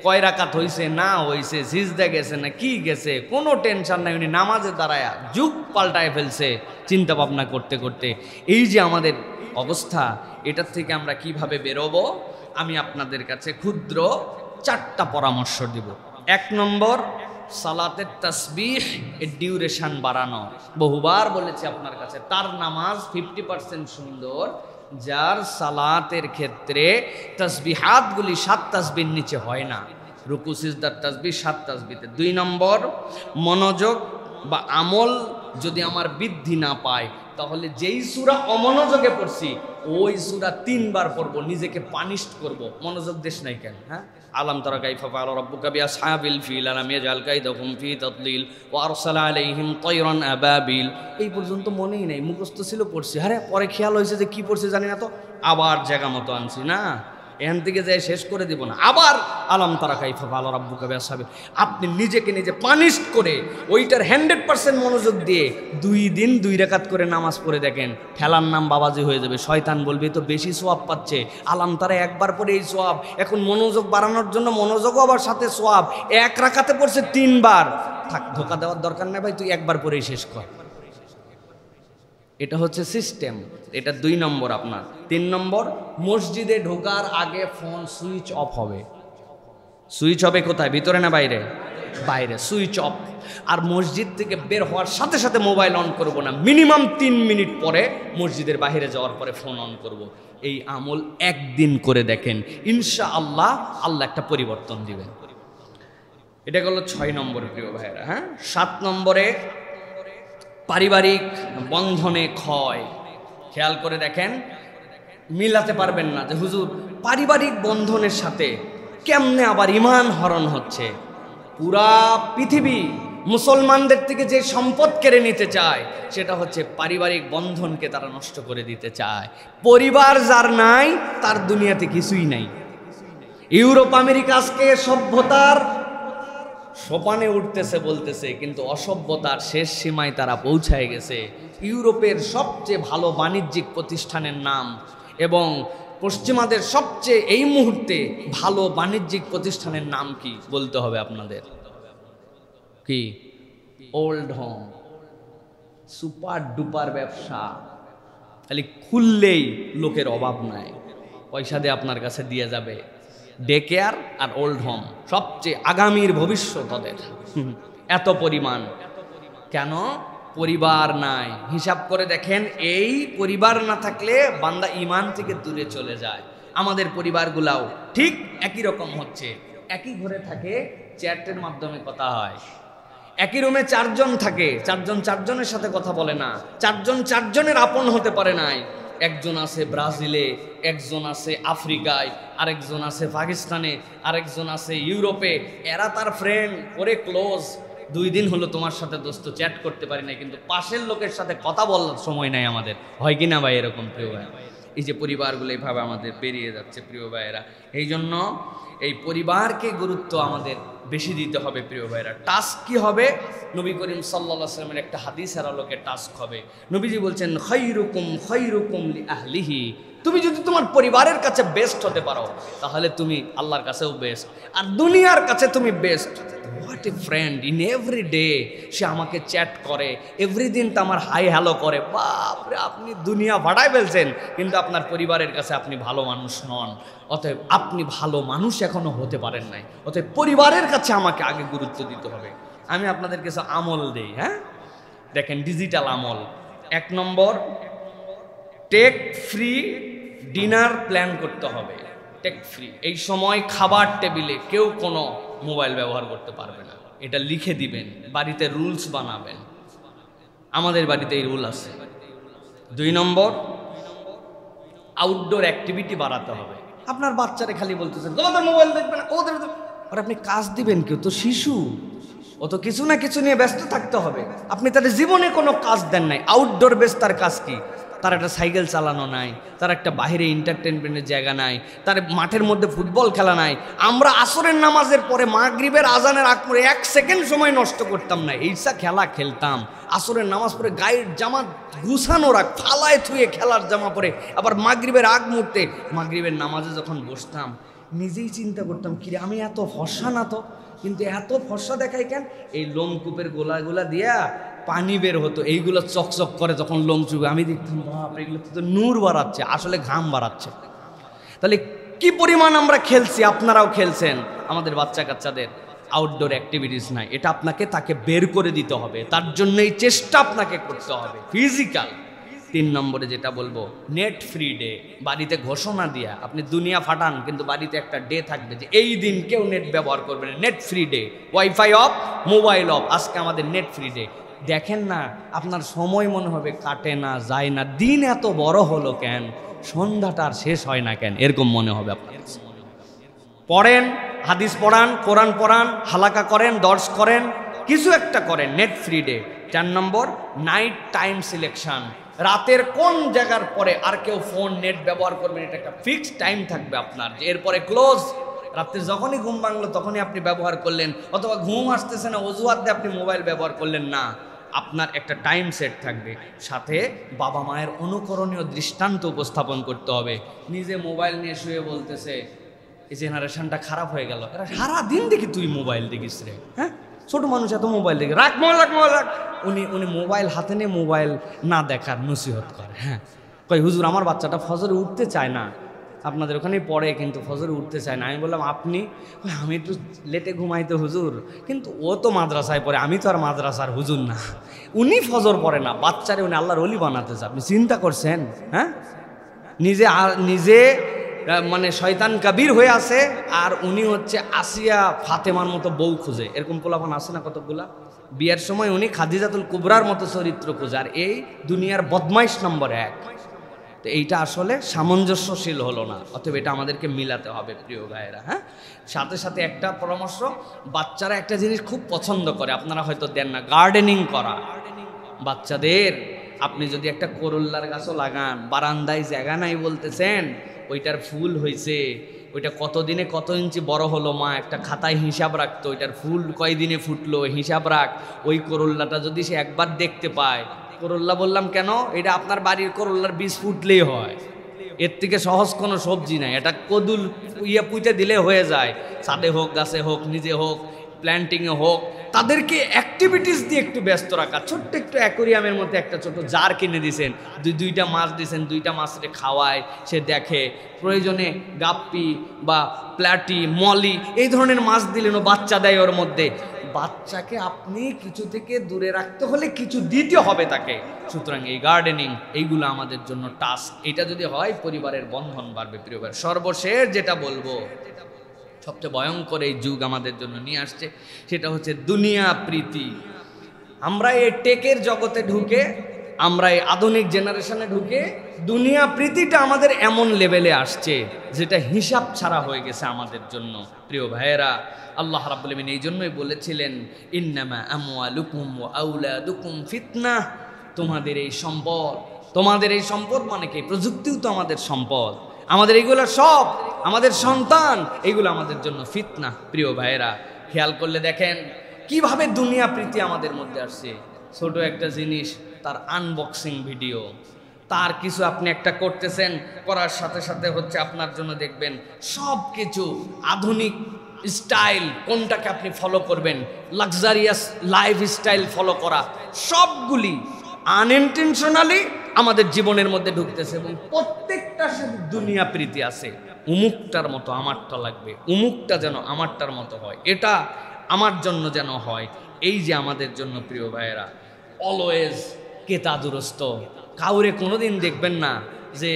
কয় রাকাত হইছে না হইছে, সিজদা গেছে না কি গেছে, কোনো টেনশন নাই, উনি নামাজে দাঁড়ায়া যুগ পাল্টায় ফেলছে চিন্তা ভাবনা করতে করতে। এই যে আমাদের অবস্থা, এটার থেকে আমরা কিভাবে বেরোবো? আমি আপনাদের কাছে ক্ষুদ্র 4টা পরামর্শ দিব। 1 নম্বর, সালাতের তাসবিহ এর ডিউরেশন বাড়ানো। বহুবার বলেছি আপনার কাছে, তার নামাজ 50% সুন্দর যার সালাতের ক্ষেত্রে তাসবিহাতগুলি 7 তাসবির নিচে হয় না, রুকু সিজদার তাসবিহ 7 তাসবিতে। 2 নম্বর, মনোযোগ বা আমল যদি আমার বৃদ্ধি না পায়, তাহলে যেই সূরা অমনোযোগে পড়ছি ওই সূরা 3 বার পড়বো, নিজেকে পানিশড করব। মনোযোগ দেশ নাই কেন? হ্যাঁ, আলাম তারা কাইফা ফাআলা রাব্বুকা বিআসহাবিল ফিল আলাম ইয়াজআল কাইদাহুম ফি তাদলিল ওয়া আরসালা আলাইহিম তায়রান আবাবিল। এই পর্যন্ত মনেই নাই, মুখস্থ ছিল, পড়ছি। আরে পরে খেয়াল হয়েছে যে কি পড়ছি জানি না, তো আবার জায়গা মতো আনছি না, এখান থেকে যাই শেষ করে দিব না, আবার আলাম তারা কাইফা ফাআলা রাব্বুকা বিআসহাবিল। আপনি নিজেকে নিজে পানিশড করে ওইটার 100% মনোযোগ দিয়ে 2 দিন 2 রাকাত করে নামাজ পড়ে দেখেন, ঠেলার নাম বাবাজি হয়ে যাবে। শয়তান বলবে তো বেশি সওয়াব পাচ্ছে, আলাম তারা একবার পরে এই সওয়াব, এখন মনোযোগ বাড়ানোর জন্য মনোযোগও আবার সাথে সওয়াব, 1 রাকাতে পড়ছে 3 বার। থাক, ধোকা দেওয়ার দরকার নাই ভাই, তুই একবার পরেই শেষ কর। এটা হচ্ছে সিস্টেম। এটা 2 নম্বর আপনার। 3 নম্বর, মসজিদে ঢোকার আগে ফোন সুইচ অফ হবে। সুইচ হবে কোথায়, ভিতরে না বাইরে? বাইরে সুইচ অফ। আর মসজিদ থেকে বের হওয়ার সাথে সাথে মোবাইল অন করব না, মিনিমাম 3 মিনিট পরে মসজিদের বাইরে যাওয়ার পরে ফোন অন করব। এই আমল একদিন করে দেখেন, ইনশাআল্লাহ আল্লাহ একটা পরিবর্তন দিবেন। এটা হলো 6 নম্বর প্রিয় ভাইয়েরা। হ্যাঁ, 7 নম্বরে পারিবারিক বন্ধনে ক্ষয়। খেয়াল করে দেখেন, মিলাতে পারবেন না যে হুজুর পারিবারিক বন্ধনের সাথে কেমনে আবার ঈমান হরণ হচ্ছে। পুরা পৃথিবী মুসলমানদের থেকে যে সম্পদ কেড়ে নিতে চায় সেটা হচ্ছে পারিবারিক বন্ধনকে তারা নষ্ট করে দিতে চায়। পরিবার যার নাই তার দুনিয়াতে কিছুই নাই। ইউরোপ আমেরিকা আজকে সভ্যতার সোপানে উঠতেছে বলতেছে, কিন্তু অসভ্যতার শেষ সীমায় তারা পৌঁছায় গেছে। ইউরোপের সবচেয়ে ভালো বাণিজ্যিক প্রতিষ্ঠানের নাম এবং পশ্চিমাদের সবচেয়ে এই মুহূর্তে ভালো বাণিজ্যিক প্রতিষ্ঠানের নাম কি বলতে হবে আপনাদের? কি? Old home. সুপার ডুপার ব্যবসা, খালি খুললেই লোকের অভাব নাই, পয়সা দিয়ে আপনার কাছে দিয়ে যাবে। ডে কেয়ার আর ওল্ড হোম সবচেয়ে আগামীর ভবিষ্যৎ ওদের। এত পরিমাণ কেন? পরিবার নাই। হিসাব করে দেখেন, এই পরিবার না থাকলে বান্দা ঈমান থেকে দূরে চলে যায়। আমাদের পরিবারগুলাও ঠিক একই রকম হচ্ছে। একই ঘরে থাকে, চ্যাটের মাধ্যমে কথা হয়। একই রুমে 4 জন থাকে, 4 জন 4 জনের সাথে কথা বলে না, 4 জন 4 জনের আপন হতে পারে নাই। একজন আছে ব্রাজিলে, একজন আছে আফ্রিকায়, আরেকজন আছে পাকিস্তানে, আরেকজন আছে ইউরোপে। এরা তার ফ্রেন্ড, ওরে ক্লোজ। 2 দিন হলো তোমার সাথে দোস্ত চ্যাট করতে পারি না, কিন্তু পাশের লোকের সাথে কথা বলার সময় নাই আমাদের। হয় কি না ভাই এরকম প্রিয় ভাই? এই যে পরিবারগুলো এইভাবে আমাদের বেরিয়ে যাচ্ছে প্রিয় ভাইয়েরা। এই জন্য এই পরিবারকে গুরুত্ব আমাদের বেশি দিতে হবে প্রিয় ভাইয়েরা। টাস্ক কি হবে? নবী করিম সাল্লাল্লাহু আলাইহি ওয়াসাল্লামের একটা হাদিসের আলোকে টাস্ক হবে। নবীজি বলছেন, খায়রুকুম খায়রুকুম লিআহলিহি। তুমি যদি তোমার পরিবারের কাছে বেস্ট হতে পারো তাহলে তুমি আল্লাহর কাছেও বেস্ট, আর দুনিয়ার কাছে তুমি best. What a friend in every day. সে আমাকে চ্যাট করে, এভরিদিন তো আমার হাই হ্যালো করে। বাপরে, আপনি দুনিয়া ভাড়ায় ফেলছেন, কিন্তু আপনার পরিবারের কাছে আপনি ভালো মানুষ নন। অতএব আপনি ভালো মানুষ এখনো হতে পারেন নাই। অতএব পরিবারের কাছে আমাকে আগে গুরুত্ব দিতে হবে। আমি আপনাদের কাছে আমল দেই। হ্যাঁ, দেখেন, ডিজিটাল আমল। 1 নম্বর, টেক ফ্রি ডিনার প্ল্যান করতে হবে। Tech free. এই সময় খাবার টেবিলে কেউ কোনো মোবাইল ব্যবহার করতে পারবে না, এটা লিখে দিবেন। বাড়িতে রুলস বানাবেন। আমাদের বাড়িতে এই রুল আছে। 2 নম্বর, আউটডোর অ্যাক্টিভিটি বাড়াতে হবে। আপনার বাচ্চারে খালি বলতেছেন তোমাদের মোবাইল দেখবে না, ওদের, আর আপনি কাজ দিবেন, কেউ তো শিশু, ও তো কিছু না কিছু নিয়ে ব্যস্ত থাকতে হবে। আপনি তাদের জীবনে কোনো কাজ দেন নাই। আউটডোর বেস, তার কাজ কি? তার একটা সাইকেল চালানো নাই, তার একটা বাইরে এন্টারটেনমেন্টের জায়গা নাই, তার মাঠের মধ্যে ফুটবল খেলা নাই। আমরা আসরের নামাজের পরে মাগরিবের আজানের আগ পরে 1 সেকেন্ড সময় নষ্ট করতাম না, এইসা খেলা খেলতাম। আসরের নামাজ পরে গায়ের জামা গুছানো রাখ, ফালায় থুয়ে খেলার জামা পরে আবার মাগরিবের আগ মুহূর্তে মাগরিবের নামাজে যখন বসতাম নিজেই চিন্তা করতাম, কিরে আমি এত ফর্সা না তো, কিন্তু এত ফর্সা দেখাই কেন? এই লোমকূপের গোলাগুলা দিয়া পানি বের হতো, এইগুলো চকচক করে যখন লোম চুবে, আমি দেখতাম বাপ এগুলো তো নূর বাড়াচ্ছে, আসলে ঘাম বাড়াচ্ছে। তাহলে কি পরিমাণ আমরা খেলছি, আপনারাও খেলছেন। আমাদের বাচ্চা কাচ্চাদের আউটডোর অ্যাক্টিভিটিস নাই, এটা আপনাকে তাকে বের করে দিতে হবে। তার জন্য এই চেষ্টা আপনাকে করতে হবে, ফিজিক্যাল। 3 নম্বরে যেটা বলবো, নেট ফ্রি ডে। বাড়িতে ঘোষণা দিয়া আপনি দুনিয়া ফাটান, কিন্তু বাড়িতে একটা ডে থাকবে যে এই দিন কেউ নেট ব্যবহার করবে না, net free day. Wifi of, mobile off, আজকে আমাদের নেট ফ্রি ডে। দেখেন না আপনার সময় মনে হবে কাটে না, যায় না, দিন এত বড় হলো কেন, সন্ধ্যাটা আর শেষ হয় না কেন, এরকম মনে হবে আপনার। পড়েন, হাদিস পড়ান, কোরআন পড়ান, হালাকা করেন, দর্শ করেন, কিছু একটা করেন, নেট ফ্রি ডে। 4 নম্বর, নাইট টাইম সিলেকশন। রাতের কোন জায়গার পরে আর কেউ ফোন নেট ব্যবহার করবেন, এটা একটা ফিক্সড টাইম থাকবে আপনার, যে এরপরে ক্লোজ। রাত্রে যখনই ঘুম ভাঙলো তখনই আপনি ব্যবহার করলেন, অথবা ঘুম আসতেছে না অজুহাত দিয়ে আপনি মোবাইল ব্যবহার করলেন না, আপনার একটা টাইম সেট থাকবে। সাথে বাবা মায়ের অনুকরণীয় দৃষ্টান্ত উপস্থাপন করতে হবে। নিজে মোবাইল নিয়ে শুয়ে বলতেছে এই জেনারেশনটা খারাপ হয়ে গেল, এরা সারাদিন দেখি তুই মোবাইল দেখিস রে, হ্যাঁ ছোট মানুষ এত মোবাইল দেখে, রাখ মোবাইল, রাখ মোবাইল রাখ। উনি মোবাইল হাতে নিয়ে মোবাইল না দেখার নসিহত করে। হ্যাঁ, কই হুজুর আমার বাচ্চাটা ফজরে উঠতে চায় না, আপনাদের ওখানেই পড়ে কিন্তু ফজরে উঠতে চায় না। আমি বললাম আপনি? আমি একটু লেটে ঘুমাইতে হুজুর, কিন্তু ও তো মাদ্রাসায় পড়ে, আমি তো আর মাদ্রাসার হুজুর না। উনি ফজর পড়ে না, বাচ্চারে উনি আল্লাহর ওলি বানাতে চান, আপনি চিন্তা করছেন? হ্যাঁ, নিজে মানে শয়তান কাবির হয়ে আছে, আর উনি হচ্ছে আসিয়া ফাতেমার মতো বউ খুঁজে। এরকম পোলাপান আছে না কতগুলা? বিয়ের সময় উনি খাদিজাতুল কুবরার মতো চরিত্র খুঁজে, আর এই দুনিয়ার বদমাইশ নম্বর 1। তো এইটা আসলে সামঞ্জস্যশীল হলো না, অতএব এটা আমাদেরকে মিলাতে হবে প্রিয় ভাইয়েরা। হ্যাঁ, সাথে সাথে একটা পরামর্শ, বাচ্চারা একটা জিনিস খুব পছন্দ করে, আপনারা হয়তো দেন না, গার্ডেনিং করা। বাচ্চাদের আপনি যদি একটা করল্লার গাছও লাগান, বারান্দায় জায়গা নাই বলতেছেন, ওইটার ফুল হয়েছে, ওইটা কতদিনে কত ইঞ্চি বড় হলো, মা একটা খাতায় হিসাব রাখতো, ওইটার ফুল কয়দিনে ফুটলো হিসাব রাখ। ওই করল্লাটা যদি সে একবার দেখতে পায়, করল্লা বললাম কেন, এটা আপনার বাড়ির করল্লার বীজ ফুটলেই হয়, এর থেকে সহজ কোনো সবজি নাই। এটা কদুল পুঁতে দিলে হয়ে যায়, ছাদে হোক, গাছে হোক, নিজে হোক, প্ল্যান্টিংয়ে হোক। তাদেরকে অ্যাক্টিভিটিস দিয়ে একটু ব্যস্ত রাখা। ছোট্ট একটু অ্যাকোরিয়ামের মধ্যে একটা ছোট জার কিনে দিয়েছেন, দুইটা মাছ দিয়েছেন, 2টা মাছকে খাওয়ায়, সে দেখে। প্রয়োজনে গাপ্পি বা প্ল্যাটি, মলি এই ধরনের মাছ দিলেন, ও বাচ্চা দেয় ওর মধ্যে। বাচ্চাকে আপনি কিছু থেকে দূরে রাখতে হলে কিছু দিতে হবে তাকে। সুতরাং এই গার্ডেনিং, এইগুলো আমাদের জন্য টাস্ক। এটা যদি হয় পরিবারের বন্ধন বাড়বে। প্রিয় ভাই, সর্বশেষ যেটা বলবো, সবচেয়ে ভয়ঙ্কর এই যুগ আমাদের জন্য নিয়ে আসছে, সেটা হচ্ছে দুনিয়া প্রীতি। আমরা এই টেকের জগতে ঢুকে, আমরা এই আধুনিক জেনারেশনে ঢুকে দুনিয়া প্রীতিটা আমাদের এমন লেভেলে আসছে যেটা হিসাব ছাড়া হয়ে গেছে আমাদের জন্য। প্রিয় ভাইয়েরা, আল্লাহ রাব্বুল আলামিন এই জন্যই বলেছিলেন, ইন্নামা আমওয়ালুকুম ওয়া আওলাদুকুম ফিতনাহ। তোমাদের এই সম্পদ মানে কি? প্রযুক্তিও তো আমাদের সম্পদ, আমাদের এইগুলো সব, আমাদের সন্তান, এইগুলো আমাদের জন্য ফিতনা। প্রিয় ভাইয়েরা, খেয়াল করলে দেখেন কিভাবে দুনিয়া প্রীতি আমাদের মধ্যে আসছে। ছোট একটা জিনিস, তার আনবক্সিং ভিডিও, তার কিছু আপনি একটা করতেছেন, করার সাথে সাথে হচ্ছে আপনার জন্য দেখবেন সব কিছু আধুনিক স্টাইল, কোনটাকে আপনি ফলো করবেন, লাক্সারিয়াস লাইফ স্টাইল ফলো করা, সবগুলি আনইনটেনশনালি আমাদের জীবনের মধ্যে ঢুকতেছে, এবং প্রত্যেকটার সাথে দুনিয়া প্রীতি আছে। উমুকটার মতো আমারটা লাগবে, উমুকটা যেন আমারটার মতো হয়, এটা আমার জন্য যেন হয়। এই যে আমাদের জন্য প্রিয় ভাইয়েরা, অলওয়েজ কেতা দুরস্ত। কাউরে কোনোদিন দেখবেন না যে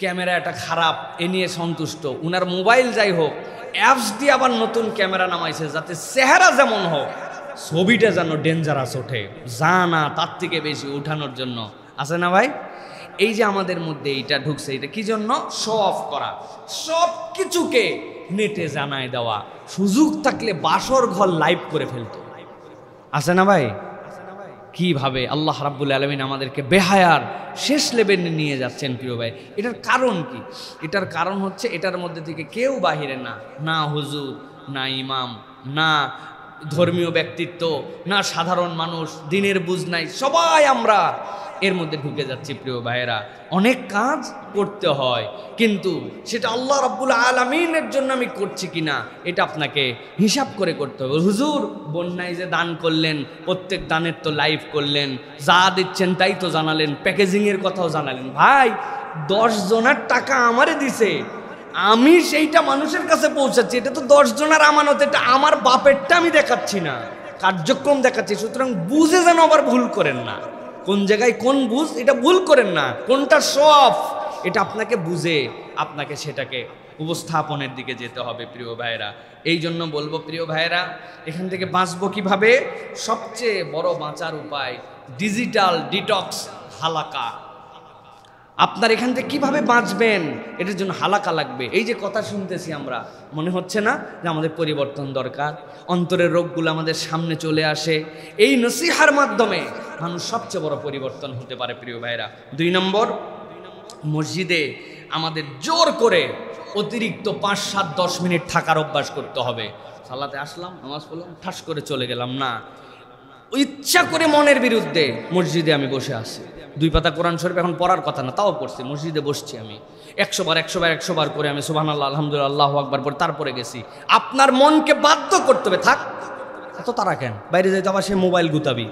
ক্যামেরা এটা খারাপ, এ নিয়ে সন্তুষ্ট। উনার মোবাইল যাই হোক, অ্যাপস দিয়ে আবার নতুন ক্যামেরা নামাইছে, যাতে চেহারা যেমন হোক, ছবিটা যেন ডেঞ্জারাস ওঠে, যা না তার থেকে বেশি উঠানোর জন্য। আছে না ভাই? এই যে আমাদের মধ্যে এইটা ঢুকছে, এটা কি জন্য? শো অফ করা, সব কিছুকে নেটে জানায় দেওয়া, সুযোগ থাকলে বাসর ঘর লাইভ করে ফেলতো। আছে না ভাই? কিভাবে আল্লাহ রাব্বুল আলামিন আমাদেরকে বেহায়ার শেষ লেভেলে নিয়ে যাচ্ছেন প্রিয় ভাই। এটার কারণ কি? এটার কারণ হচ্ছে এটার মধ্যে থেকে কেউ বাহিরে না, না হুজুর, না ইমাম, না ধর্মীয় ব্যক্তিত্ব, না সাধারণ মানুষ, দিনের বুঝ নাই, সবাই আমরা এর মধ্যে ঢুকে যাচ্ছি। প্রিয় ভাইয়েরা, অনেক কাজ করতে হয়, কিন্তু সেটা আল্লাহ রাব্বুল আলামিনের জন্য আমি করছি কিনা এটা আপনাকে হিসাব করে করতে হবে। হুজুর বন্যায় যে দান করলেন, প্রত্যেক দানের তো লাইভ করলেন, যা দিচ্ছেন তাই তো জানালেন, প্যাকেজিংয়ের কথাও জানালেন। ভাই 10 জনের টাকা আমারে দিছে, আমি সেইটা মানুষের কাছে পৌঁছাচ্ছি, এটা তো 10 জনের আমানত, এটা আমার বাপেরটা আমি দেখাচ্ছি না, কার্যক্রম দেখাচ্ছি। সুতরাং বুঝে যেন আবার ভুল করেন না, কোন জায়গায় কোন বুঝ, এটা ভুল করেন না, কোনটা শো অফ, এটা আপনাকে বুঝে আপনাকে সেটাকে উপস্থাপনের দিকে যেতে হবে প্রিয় ভাইরা। এই জন্য বলবো প্রিয় ভাইরা, এখান থেকে বাঁচবো কিভাবে? সবচেয়ে বড় বাঁচার উপায় ডিজিটাল ডিটক্স হালাকা। আপনার এখান থেকে কিভাবে বাঁচবেন, এটার জন্য হালাকা লাগবে। এই যে কথা শুনতেছি আমরা, মনে হচ্ছে না যে আমাদের পরিবর্তন দরকার? অন্তরের রোগগুলো আমাদের সামনে চলে আসে। এই নসিহার মাধ্যমে মানুষ সবচেয়ে বড় পরিবর্তন হতে পারে প্রিয় ভাইরা। 2 নম্বর, মসজিদে আমাদের জোর করে অতিরিক্ত 5, 7, 10 মিনিট থাকার অভ্যাস করতে হবে। সালাতে আসলাম, নামাজ পড়লাম, ঠাস করে চলে গেলাম না। ইচ্ছা করে মনের বিরুদ্ধে মসজিদে আমি বসে আছি, 2 পাতা কোরআন শরীফ এখন পড়ার কথা না, তাও পড়ছি, মসজিদে বসছি আমি 100 বার করে আমি সুবহানাল্লাহ, আলহামদুলিল্লাহ, আল্লাহু আকবার পড়ে তারপরে গেছি। আপনার মনকে বাধ্য করতে হবে, থাক, এত তারা কেন? বাইরে যাইতে আবার সে মোবাইল গুতাবি,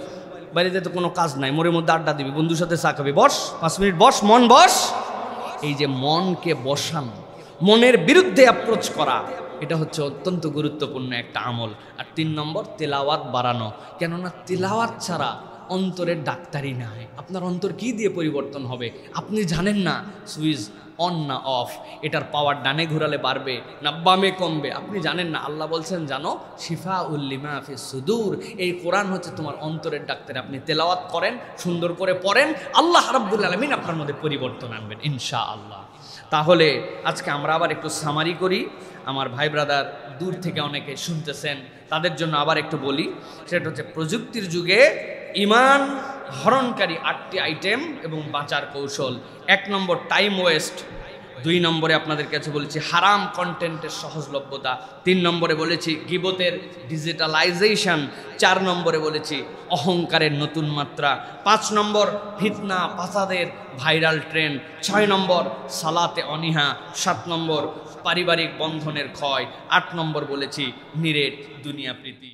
বাইরে যেতে কোনো কাজ নাই, মোড়ের মধ্যে আড্ডা দিবি, বন্ধুর সাথে চা খাবি, বস 5 মিনিট বস, মন বস। এই যে মনকে বসানো, মনের বিরুদ্ধে অ্যাপ্রোচ করা, এটা হচ্ছে অত্যন্ত গুরুত্বপূর্ণ একটা আমল। আর 3 নম্বর, তেলাওয়াত বাড়ানো। কেননা তেলাওয়াত ছাড়া অন্তরের ডাক্তারি নাই। আপনার অন্তর কি দিয়ে পরিবর্তন হবে আপনি জানেন না। সুইচ অন না অফ, এটার পাওয়ার ডানে ঘোরালে বাড়বে না বামে কমবে আপনি জানেন না। আল্লাহ বলছেন জানো, শিফা উল্লিমা ফি সুদূর, এই কোরআন হচ্ছে তোমার অন্তরের ডাক্তার। আপনি তেলাওয়াত করেন, সুন্দর করে পড়েন, আল্লাহ রাব্বুল আলামিন আপনার মধ্যে পরিবর্তন আনবেন ইনশাআল্লাহ। তাহলে আজকে আমরা আবার একটু সামারি করি। আমার ভাই ব্রাদার দূর থেকে অনেকে শুনতেছেন, তাদের জন্য আবার একটু বলি। সেটা হচ্ছে প্রযুক্তির যুগে ঈমান হরণকারী 8টি আইটেম এবং বাঁচার কৌশল। 1 নম্বর, টাইম ওয়েস্ট। 2 নম্বরে আপনাদের কাছে বলেছি হারাম কন্টেন্টের সহজলভ্যতা। 3 নম্বরে বলেছি গীবতের ডিজিটালাইজেশন। 4 নম্বরে বলেছি অহংকারের নতুন মাত্রা। 5 নম্বর, ফিতনা ফাসাদের ভাইরাল ট্রেন্ড। 6 নম্বর, সালাতে অনীহা। 7 নম্বর, পারিবারিক বন্ধনের ক্ষয়। 8 নম্বর বলেছি নিরেট দুনিয়া প্রীতি।